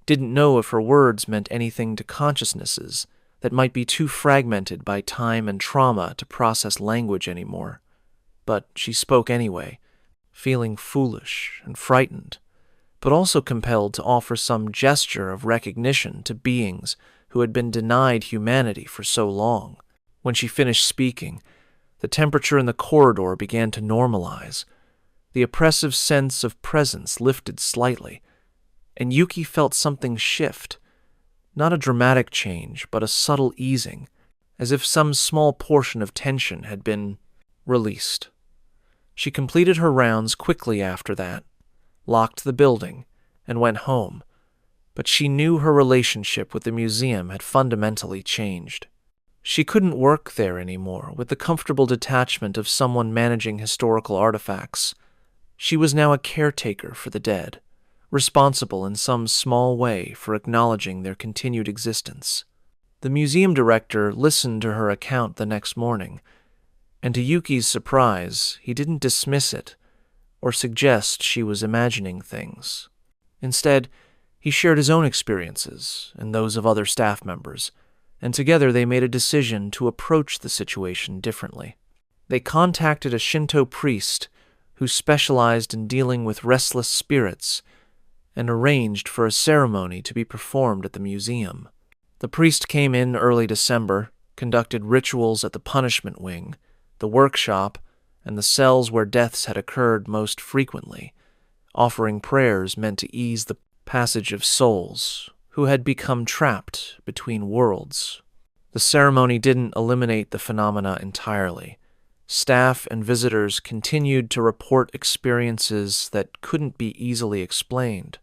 didn't know if her words meant anything to consciousnesses that might be too fragmented by time and trauma to process language anymore. But she spoke anyway, feeling foolish and frightened, but also compelled to offer some gesture of recognition to beings who had been denied humanity for so long. When she finished speaking, the temperature in the corridor began to normalize. The oppressive sense of presence lifted slightly, and Yuki felt something shift, not a dramatic change, but a subtle easing, as if some small portion of tension had been released. She completed her rounds quickly after that, locked the building, and went home, but she knew her relationship with the museum had fundamentally changed. She couldn't work there anymore with the comfortable detachment of someone managing historical artifacts. She was now a caretaker for the dead, responsible in some small way for acknowledging their continued existence. The museum director listened to her account the next morning, and to Yuki's surprise, he didn't dismiss it or suggest she was imagining things. Instead, he shared his own experiences and those of other staff members, and together they made a decision to approach the situation differently. They contacted a Shinto priest who specialized in dealing with restless spirits and arranged for a ceremony to be performed at the museum. The priest came in early December, conducted rituals at the punishment wing, the workshop, and the cells where deaths had occurred most frequently, offering prayers meant to ease the passage of souls who had become trapped between worlds. The ceremony didn't eliminate the phenomena entirely. Staff and visitors continued to report experiences that couldn't be easily explained,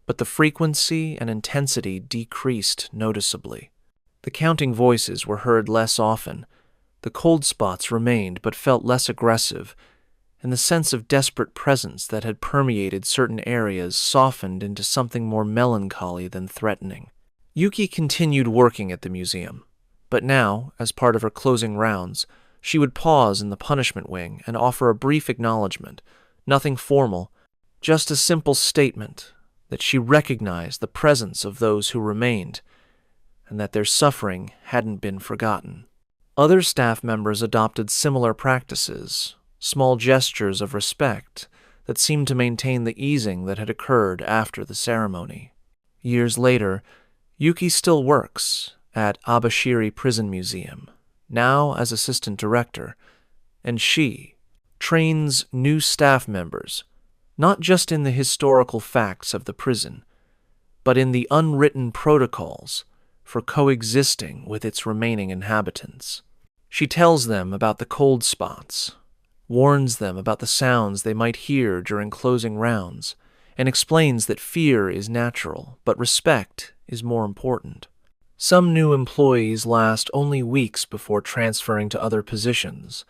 but the frequency and intensity decreased noticeably. The counting voices were heard less often, the cold spots remained but felt less aggressive, and the sense of desperate presence that had permeated certain areas softened into something more melancholy than threatening. Yuki continued working at the museum, But now, as part of her closing rounds, she would pause in the punishment wing and offer a brief acknowledgment, nothing formal, just a simple statement that she recognized the presence of those who remained and that their suffering hadn't been forgotten. Other staff members adopted similar practices, small gestures of respect that seemed to maintain the easing that had occurred after the ceremony. Years later, Yuki still works at Abashiri Prison Museum, now as assistant director, and she trains new staff members, not just in the historical facts of the prison, but in the unwritten protocols for coexisting with its remaining inhabitants. She tells them about the cold spots, warns them about the sounds they might hear during closing rounds, and explains that fear is natural, but respect is more important. Some new employees last only weeks before transferring to other positions,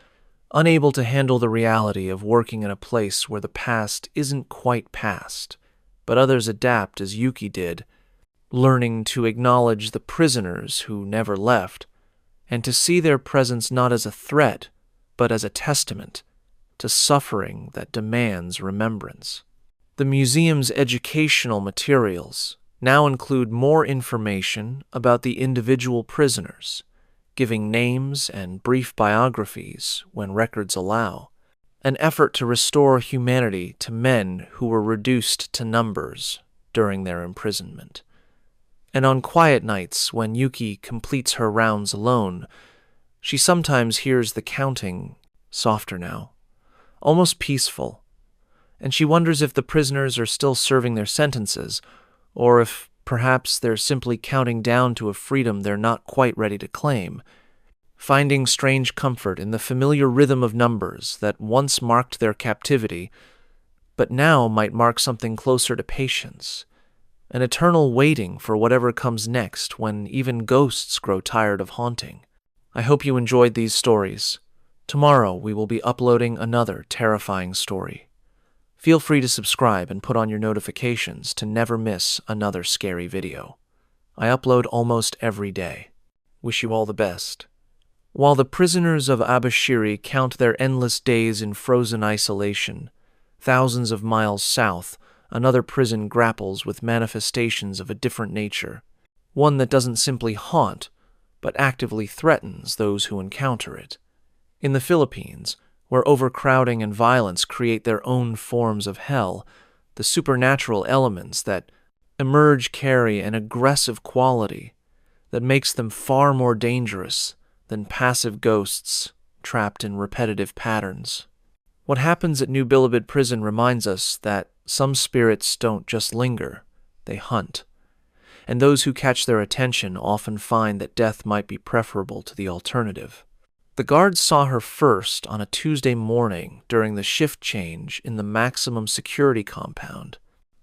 unable to handle the reality of working in a place where the past isn't quite past, but others adapt as Yuki did, learning to acknowledge the prisoners who never left, and to see their presence not as a threat, but as a testament to suffering that demands remembrance. The museum's educational materials now include more information about the individual prisoners, giving names and brief biographies when records allow, an effort to restore humanity to men who were reduced to numbers during their imprisonment. And on quiet nights when Yuki completes her rounds alone, she sometimes hears the counting, softer now, almost peaceful, and she wonders if the prisoners are still serving their sentences, or if perhaps they're simply counting down to a freedom they're not quite ready to claim, finding strange comfort in the familiar rhythm of numbers that once marked their captivity, but now might mark something closer to patience, an eternal waiting for whatever comes next when even ghosts grow tired of haunting. I hope you enjoyed these stories. Tomorrow we will be uploading another terrifying story. Feel free to subscribe and put on your notifications to never miss another scary video. I upload almost every day. Wish you all the best. While the prisoners of Abashiri count their endless days in frozen isolation, thousands of miles south, another prison grapples with manifestations of a different nature, one that doesn't simply haunt, but actively threatens those who encounter it. In the Philippines, where overcrowding and violence create their own forms of hell, the supernatural elements that emerge carry an aggressive quality that makes them far more dangerous than passive ghosts trapped in repetitive patterns. What happens at New Bilibid Prison reminds us that some spirits don't just linger, they hunt, and those who catch their attention often find that death might be preferable to the alternative. The guards saw her first on a Tuesday morning during the shift change in the maximum security compound,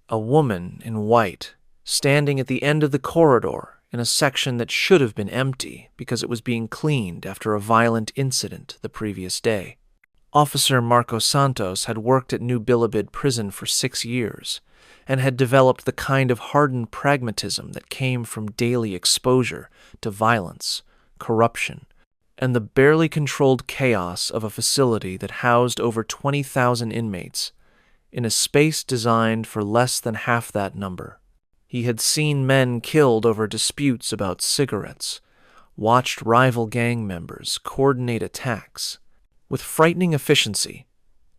a woman in white, standing at the end of the corridor in a section that should have been empty because it was being cleaned after a violent incident the previous day. Officer Marco Santos had worked at New Bilibid Prison for 6 years and had developed the kind of hardened pragmatism that came from daily exposure to violence, corruption, and the barely controlled chaos of a facility that housed over 20,000 inmates in a space designed for less than half that number. He had seen men killed over disputes about cigarettes, watched rival gang members coordinate attacks with frightening efficiency,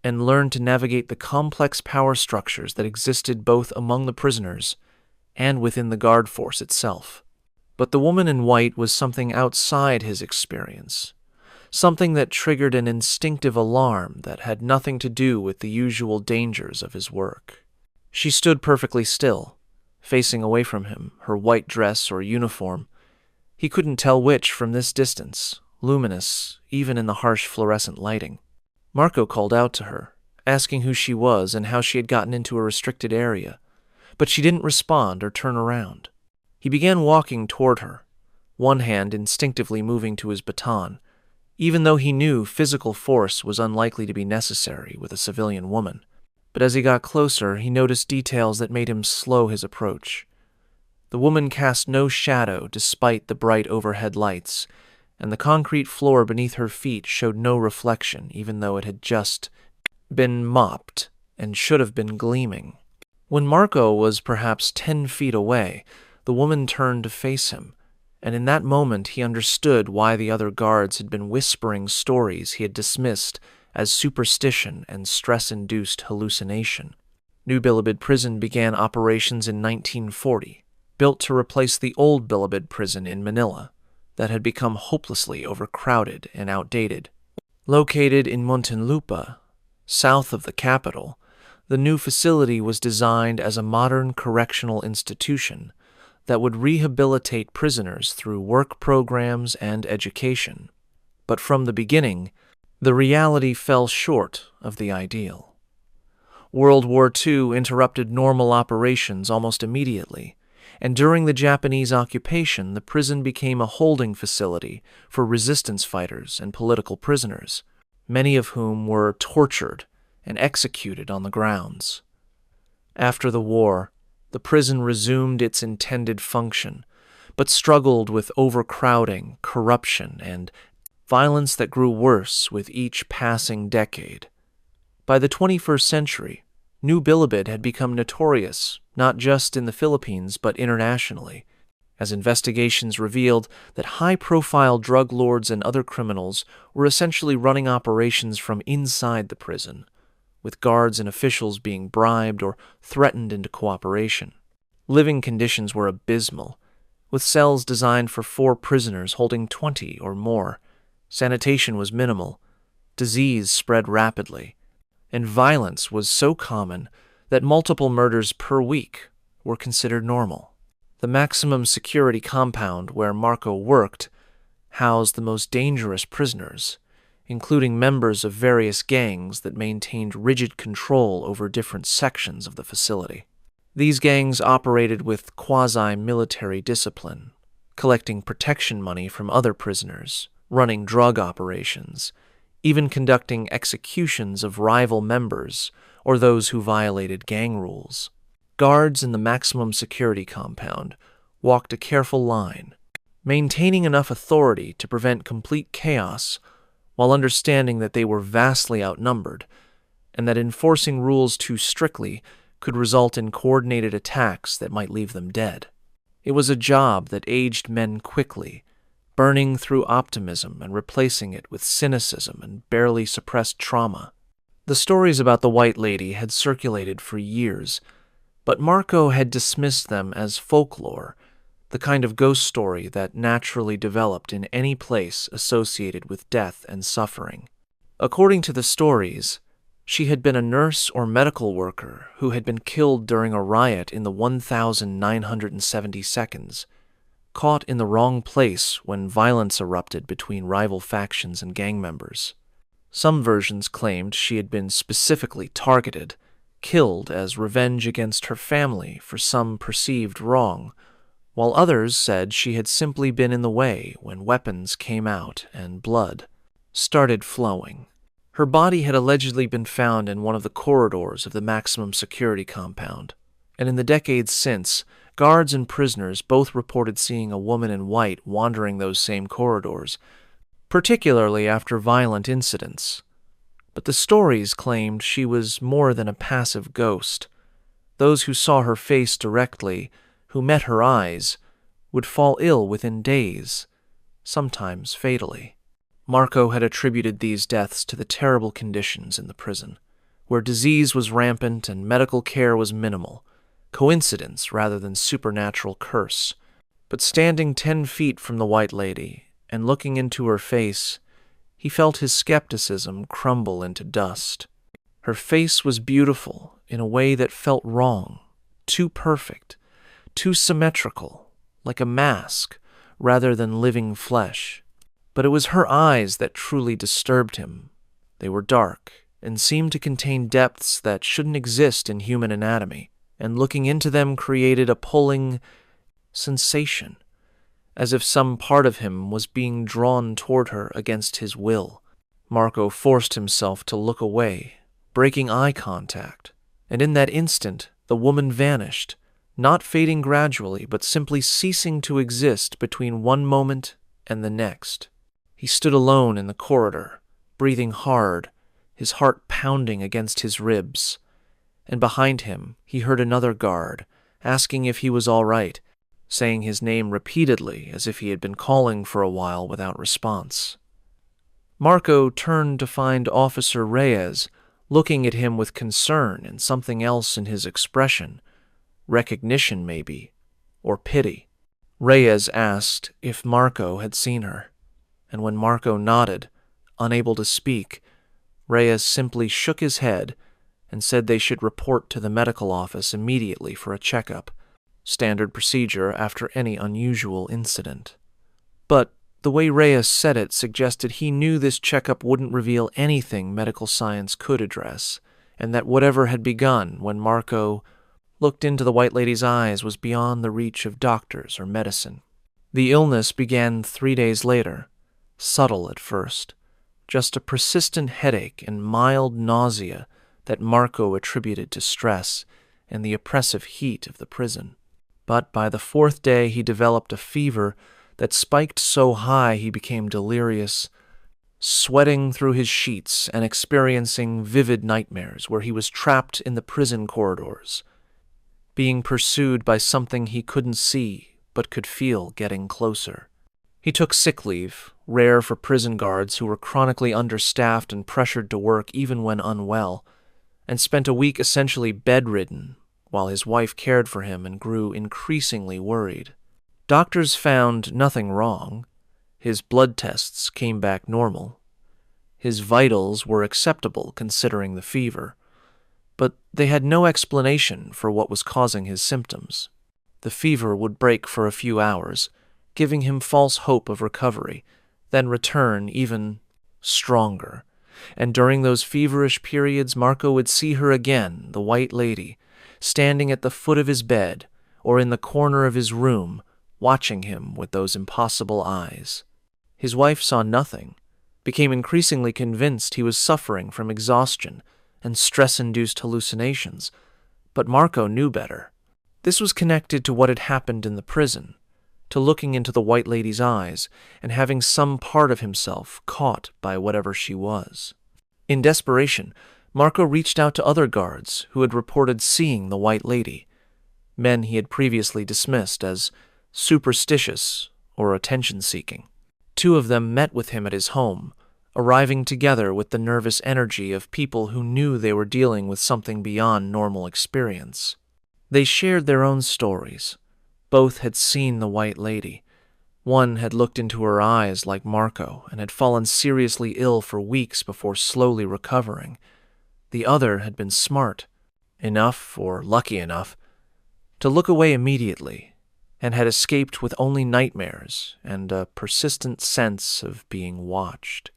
and learned to navigate the complex power structures that existed both among the prisoners and within the guard force itself. But the woman in white was something outside his experience, something that triggered an instinctive alarm that had nothing to do with the usual dangers of his work. She stood perfectly still, facing away from him, her white dress or uniform. He couldn't tell which from this distance, luminous even in the harsh fluorescent lighting. Marco called out to her, asking who she was and how she had gotten into a restricted area, but she didn't respond or turn around. He began walking toward her, one hand instinctively moving to his baton, even though he knew physical force was unlikely to be necessary with a civilian woman. But as he got closer, he noticed details that made him slow his approach. The woman cast no shadow despite the bright overhead lights, and the concrete floor beneath her feet showed no reflection, even though it had just been mopped and should have been gleaming. When Marco was perhaps 10 feet away, the woman turned to face him, and in that moment he understood why the other guards had been whispering stories he had dismissed as superstition and stress-induced hallucination. New Bilibid Prison began operations in 1940, built to replace the old Bilibid Prison in Manila that had become hopelessly overcrowded and outdated. Located in Muntinlupa, south of the capital, the new facility was designed as a modern correctional institution that would rehabilitate prisoners through work programs and education. But from the beginning, the reality fell short of the ideal. World War II interrupted normal operations almost immediately, and during the Japanese occupation, the prison became a holding facility for resistance fighters and political prisoners, many of whom were tortured and executed on the grounds. After the war, the prison resumed its intended function, but struggled with overcrowding, corruption, and violence that grew worse with each passing decade. By the 21st century, New Bilibid had become notorious, not just in the Philippines but internationally, as investigations revealed that high-profile drug lords and other criminals were essentially running operations from inside the prison, with guards and officials being bribed or threatened into cooperation. Living conditions were abysmal, with cells designed for 4 prisoners holding 20 or more. Sanitation was minimal, disease spread rapidly, and violence was so common that multiple murders per week were considered normal. The maximum security compound where Marco worked housed the most dangerous prisoners, including members of various gangs that maintained rigid control over different sections of the facility. These gangs operated with quasi-military discipline, collecting protection money from other prisoners, running drug operations, even conducting executions of rival members or those who violated gang rules. Guards in the maximum security compound walked a careful line, maintaining enough authority to prevent complete chaos while understanding that they were vastly outnumbered and that enforcing rules too strictly could result in coordinated attacks that might leave them dead. It was a job that aged men quickly, burning through optimism and replacing it with cynicism and barely suppressed trauma. The stories about the White Lady had circulated for years, but Marco had dismissed them as folklore, the kind of ghost story that naturally developed in any place associated with death and suffering. According to the stories, she had been a nurse or medical worker who had been killed during a riot in the 1970 seconds, caught in the wrong place when violence erupted between rival factions and gang members. Some versions claimed she had been specifically targeted, killed as revenge against her family for some perceived wrong, while others said she had simply been in the way when weapons came out and blood started flowing. Her body had allegedly been found in one of the corridors of the maximum security compound, and in the decades since, guards and prisoners both reported seeing a woman in white wandering those same corridors, particularly after violent incidents. But the stories claimed she was more than a passive ghost. Those who saw her face directly, who met her eyes, would fall ill within days, sometimes fatally. Marco had attributed these deaths to the terrible conditions in the prison, where disease was rampant and medical care was minimal, coincidence rather than supernatural curse. But standing 10 feet from the White Lady and looking into her face, he felt his skepticism crumble into dust. Her face was beautiful in a way that felt wrong, too perfect, too symmetrical, like a mask rather than living flesh. But it was her eyes that truly disturbed him. They were dark and seemed to contain depths that shouldn't exist in human anatomy, and looking into them created a pulling sensation, as if some part of him was being drawn toward her against his will. Marco forced himself to look away, breaking eye contact, and in that instant the woman vanished, not fading gradually, but simply ceasing to exist between one moment and the next. He stood alone in the corridor, breathing hard, his heart pounding against his ribs. And behind him, he heard another guard, asking if he was all right, saying his name repeatedly as if he had been calling for a while without response. Marco turned to find Officer Reyes looking at him with concern and something else in his expression, recognition maybe, or pity. Reyes asked if Marco had seen her, and when Marco nodded, unable to speak, Reyes simply shook his head and said they should report to the medical office immediately for a checkup, standard procedure after any unusual incident. But the way Reyes said it suggested he knew this checkup wouldn't reveal anything medical science could address, and that whatever had begun when Marco looked into the White Lady's eyes was beyond the reach of doctors or medicine. The illness began 3 days later, subtle at first, just a persistent headache and mild nausea that Marco attributed to stress and the oppressive heat of the prison. But by the 4th day he developed a fever that spiked so high he became delirious, sweating through his sheets and experiencing vivid nightmares where he was trapped in the prison corridors, being pursued by something he couldn't see but could feel getting closer. He took sick leave, rare for prison guards who were chronically understaffed and pressured to work even when unwell, and spent a week essentially bedridden while his wife cared for him and grew increasingly worried. Doctors found nothing wrong. His blood tests came back normal. His vitals were acceptable considering the fever, but they had no explanation for what was causing his symptoms. The fever would break for a few hours, giving him false hope of recovery, then return even stronger. And during those feverish periods, Marco would see her again, the White Lady, standing at the foot of his bed or in the corner of his room, watching him with those impossible eyes. His wife saw nothing, became increasingly convinced he was suffering from exhaustion and stress-induced hallucinations, but Marco knew better. This was connected to what had happened in the prison, to looking into the White Lady's eyes and having some part of himself caught by whatever she was. In desperation, Marco reached out to other guards who had reported seeing the White Lady, men he had previously dismissed as superstitious or attention-seeking. 2 of them met with him at his home, arriving together with the nervous energy of people who knew they were dealing with something beyond normal experience. They shared their own stories. Both had seen the White Lady. One had looked into her eyes like Marco and had fallen seriously ill for weeks before slowly recovering. The other had been smart enough, or lucky enough, to look away immediately and had escaped with only nightmares and a persistent sense of being watched.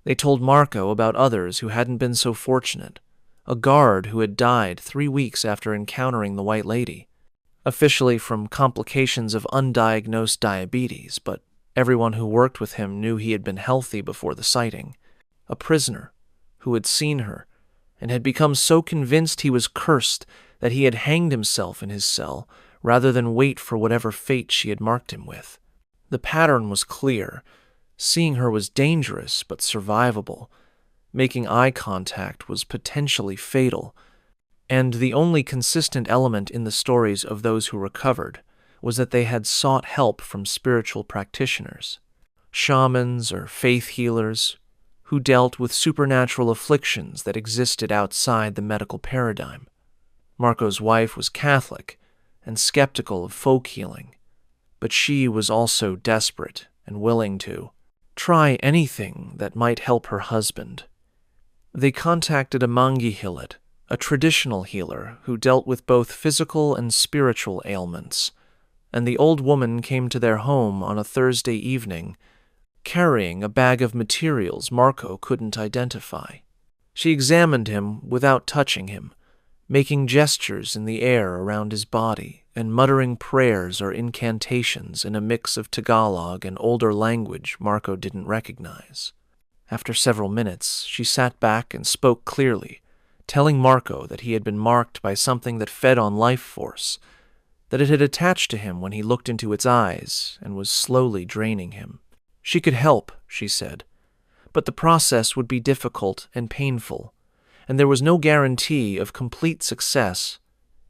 They told Marco about others who hadn't been so fortunate, a guard who had died 3 weeks after encountering the White Lady, officially from complications of undiagnosed diabetes, but everyone who worked with him knew he had been healthy before the sighting, a prisoner who had seen her and had become so convinced he was cursed that he had hanged himself in his cell rather than wait for whatever fate she had marked him with. The pattern was clear. Seeing her was dangerous but survivable. Making eye contact was potentially fatal. And the only consistent element in the stories of those who recovered was that they had sought help from spiritual practitioners, shamans or faith healers, who dealt with supernatural afflictions that existed outside the medical paradigm. Marco's wife was Catholic and skeptical of folk healing, but she was also desperate and willing to try anything that might help her husband. They contacted a Mangi-Hillet, a traditional healer who dealt with both physical and spiritual ailments, and the old woman came to their home on a Thursday evening, carrying a bag of materials Marco couldn't identify. She examined him without touching him, making gestures in the air around his body and muttering prayers or incantations in a mix of Tagalog and older language Marco didn't recognize. After several minutes, she sat back and spoke clearly, telling Marco that he had been marked by something that fed on life force, that it had attached to him when he looked into its eyes and was slowly draining him. She could help, she said, but the process would be difficult and painful, and there was no guarantee of complete success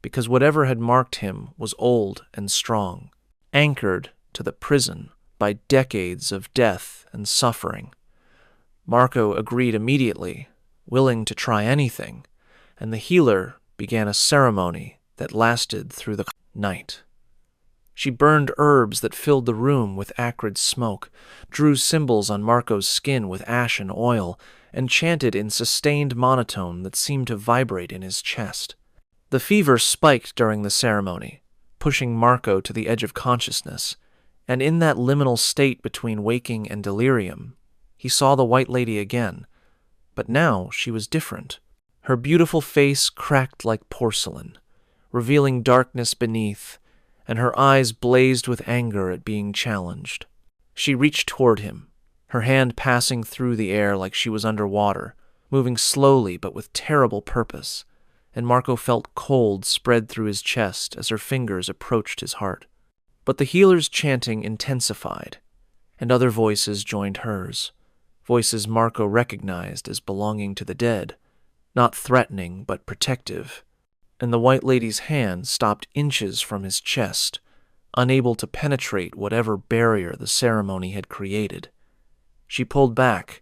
because whatever had marked him was old and strong, anchored to the prison by decades of death and suffering. Marco agreed immediately, willing to try anything, and the healer began a ceremony that lasted through the night. She burned herbs that filled the room with acrid smoke, drew symbols on Marco's skin with ash and oil, and chanted in sustained monotone that seemed to vibrate in his chest. The fever spiked during the ceremony, pushing Marco to the edge of consciousness, and in that liminal state between waking and delirium, he saw the White Lady again, but now she was different. Her beautiful face cracked like porcelain, revealing darkness beneath, and her eyes blazed with anger at being challenged. She reached toward him, her hand passing through the air like she was underwater, moving slowly but with terrible purpose, and Marco felt cold spread through his chest as her fingers approached his heart. But the healer's chanting intensified, and other voices joined hers, voices Marco recognized as belonging to the dead, not threatening but protective, and the White Lady's hand stopped inches from his chest, unable to penetrate whatever barrier the ceremony had created. She pulled back,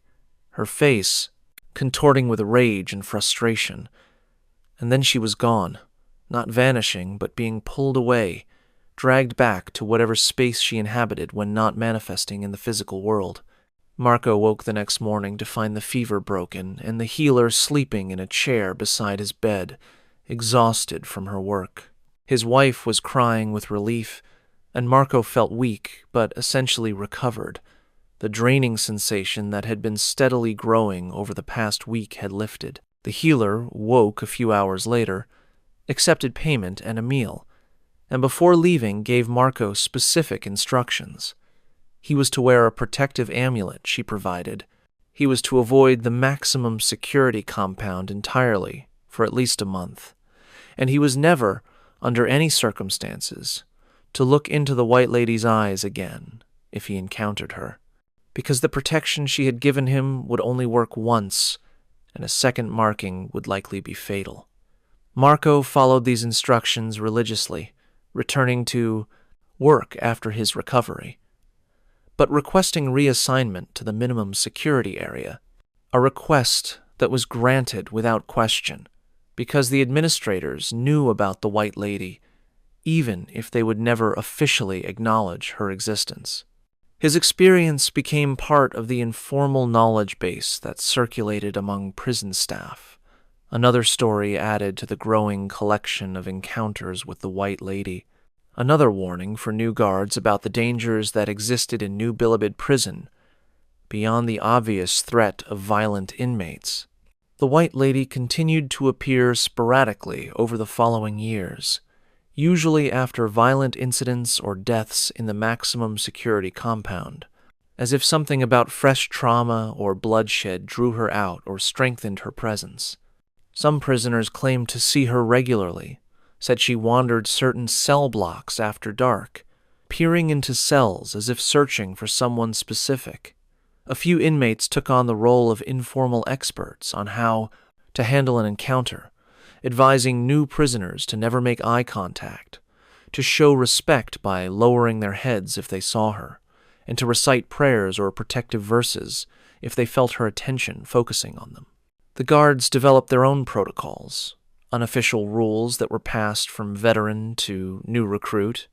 her face contorting with rage and frustration, and then she was gone, not vanishing but being pulled away, dragged back to whatever space she inhabited when not manifesting in the physical world. Marco woke the next morning to find the fever broken and the healer sleeping in a chair beside his bed, exhausted from her work. His wife was crying with relief, and Marco felt weak but essentially recovered. The draining sensation that had been steadily growing over the past week had lifted. The healer woke a few hours later, accepted payment and a meal, and before leaving gave Marco specific instructions. He was to wear a protective amulet she provided. He was to avoid the maximum security compound entirely for at least a month. And he was never, under any circumstances, to look into the White Lady's eyes again if he encountered her, because the protection she had given him would only work once, and a second marking would likely be fatal. Marco followed these instructions religiously, returning to work after his recovery, but requesting reassignment to the minimum security area, a request that was granted without question, because the administrators knew about the White Lady, even if they would never officially acknowledge her existence. His experience became part of the informal knowledge base that circulated among prison staff, another story added to the growing collection of encounters with the White Lady, another warning for new guards about the dangers that existed in New Bilibid Prison, beyond the obvious threat of violent inmates. The White Lady continued to appear sporadically over the following years, usually after violent incidents or deaths in the maximum security compound, as if something about fresh trauma or bloodshed drew her out or strengthened her presence. Some prisoners claimed to see her regularly, said she wandered certain cell blocks after dark, peering into cells as if searching for someone specific. A few inmates took on the role of informal experts on how to handle an encounter, advising new prisoners to never make eye contact, to show respect by lowering their heads if they saw her, and to recite prayers or protective verses if they felt her attention focusing on them. The guards developed their own protocols, unofficial rules that were passed from veteran to new recruit.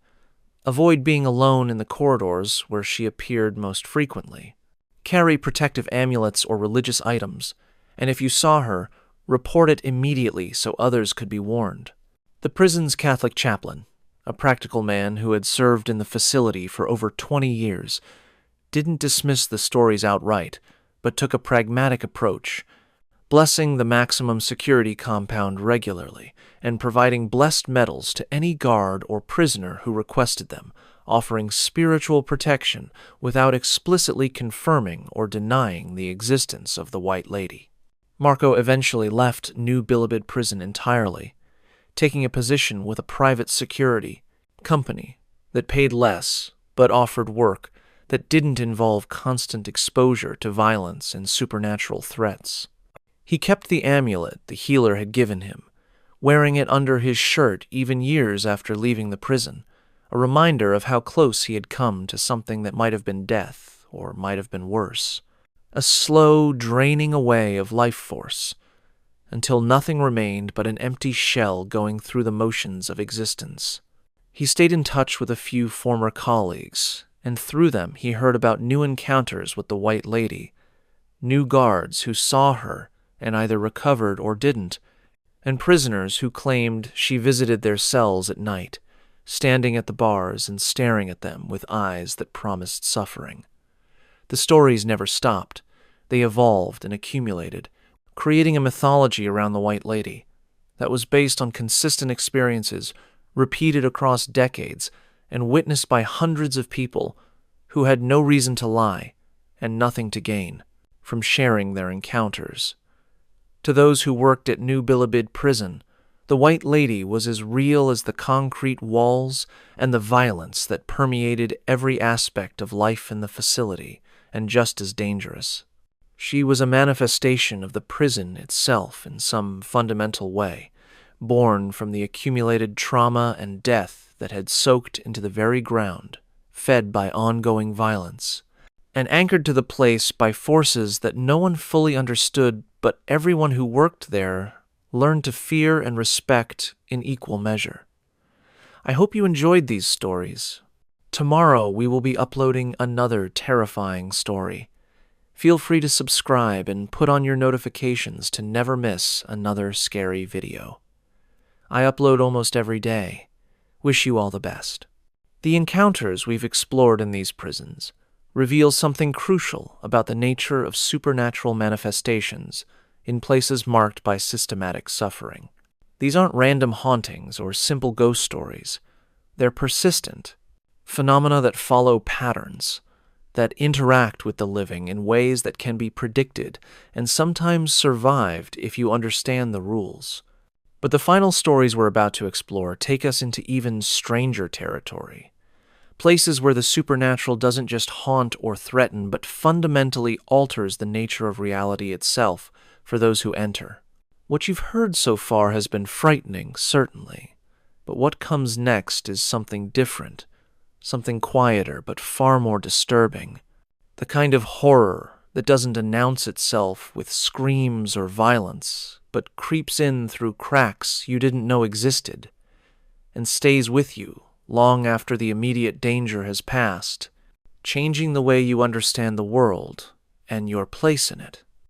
Avoid being alone in the corridors where she appeared most frequently. Carry protective amulets or religious items, and if you saw her, report it immediately so others could be warned. The prison's Catholic chaplain, a practical man who had served in the facility for over 20 years, didn't dismiss the stories outright, but took a pragmatic approach, blessing the maximum security compound regularly and providing blessed medals to any guard or prisoner who requested them, offering spiritual protection without explicitly confirming or denying the existence of the White Lady. Marco eventually left New Bilibid Prison entirely, taking a position with a private security company that paid less but offered work that didn't involve constant exposure to violence and supernatural threats. He kept the amulet the healer had given him, wearing it under his shirt even years after leaving the prison, a reminder of how close he had come to something that might have been death, or might have been worse. A slow draining away of life force, until nothing remained but an empty shell going through the motions of existence. He stayed in touch with a few former colleagues, and through them he heard about new encounters with the White Lady, new guards who saw her and either recovered or didn't, and prisoners who claimed she visited their cells at night, standing at the bars and staring at them with eyes that promised suffering. The stories never stopped. They evolved and accumulated, creating a mythology around the White Lady that was based on consistent experiences repeated across decades and witnessed by hundreds of people who had no reason to lie and nothing to gain from sharing their encounters. To those who worked at New Bilibid Prison, the White Lady was as real as the concrete walls and the violence that permeated every aspect of life in the facility, and just as dangerous. She was a manifestation of the prison itself in some fundamental way, born from the accumulated trauma and death that had soaked into the very ground, fed by ongoing violence, and anchored to the place by forces that no one fully understood, but everyone who worked there learned to fear and respect in equal measure. I hope you enjoyed these stories. Tomorrow we will be uploading another terrifying story. Feel free to subscribe and put on your notifications to never miss another scary video. I upload almost every day. Wish you all the best. The encounters we've explored in these prisons reveal something crucial about the nature of supernatural manifestations in places marked by systematic suffering. These aren't random hauntings or simple ghost stories. They're persistent phenomena that follow patterns, that interact with the living in ways that can be predicted and sometimes survived if you understand the rules. But the final stories we're about to explore take us into even stranger territory, places where the supernatural doesn't just haunt or threaten, but fundamentally alters the nature of reality itself for those who enter. What you've heard so far has been frightening, certainly, but what comes next is something different, something quieter but far more disturbing, the kind of horror that doesn't announce itself with screams or violence, but creeps in through cracks you didn't know existed, and stays with you long after the immediate danger has passed, changing the way you understand the world and your place in it.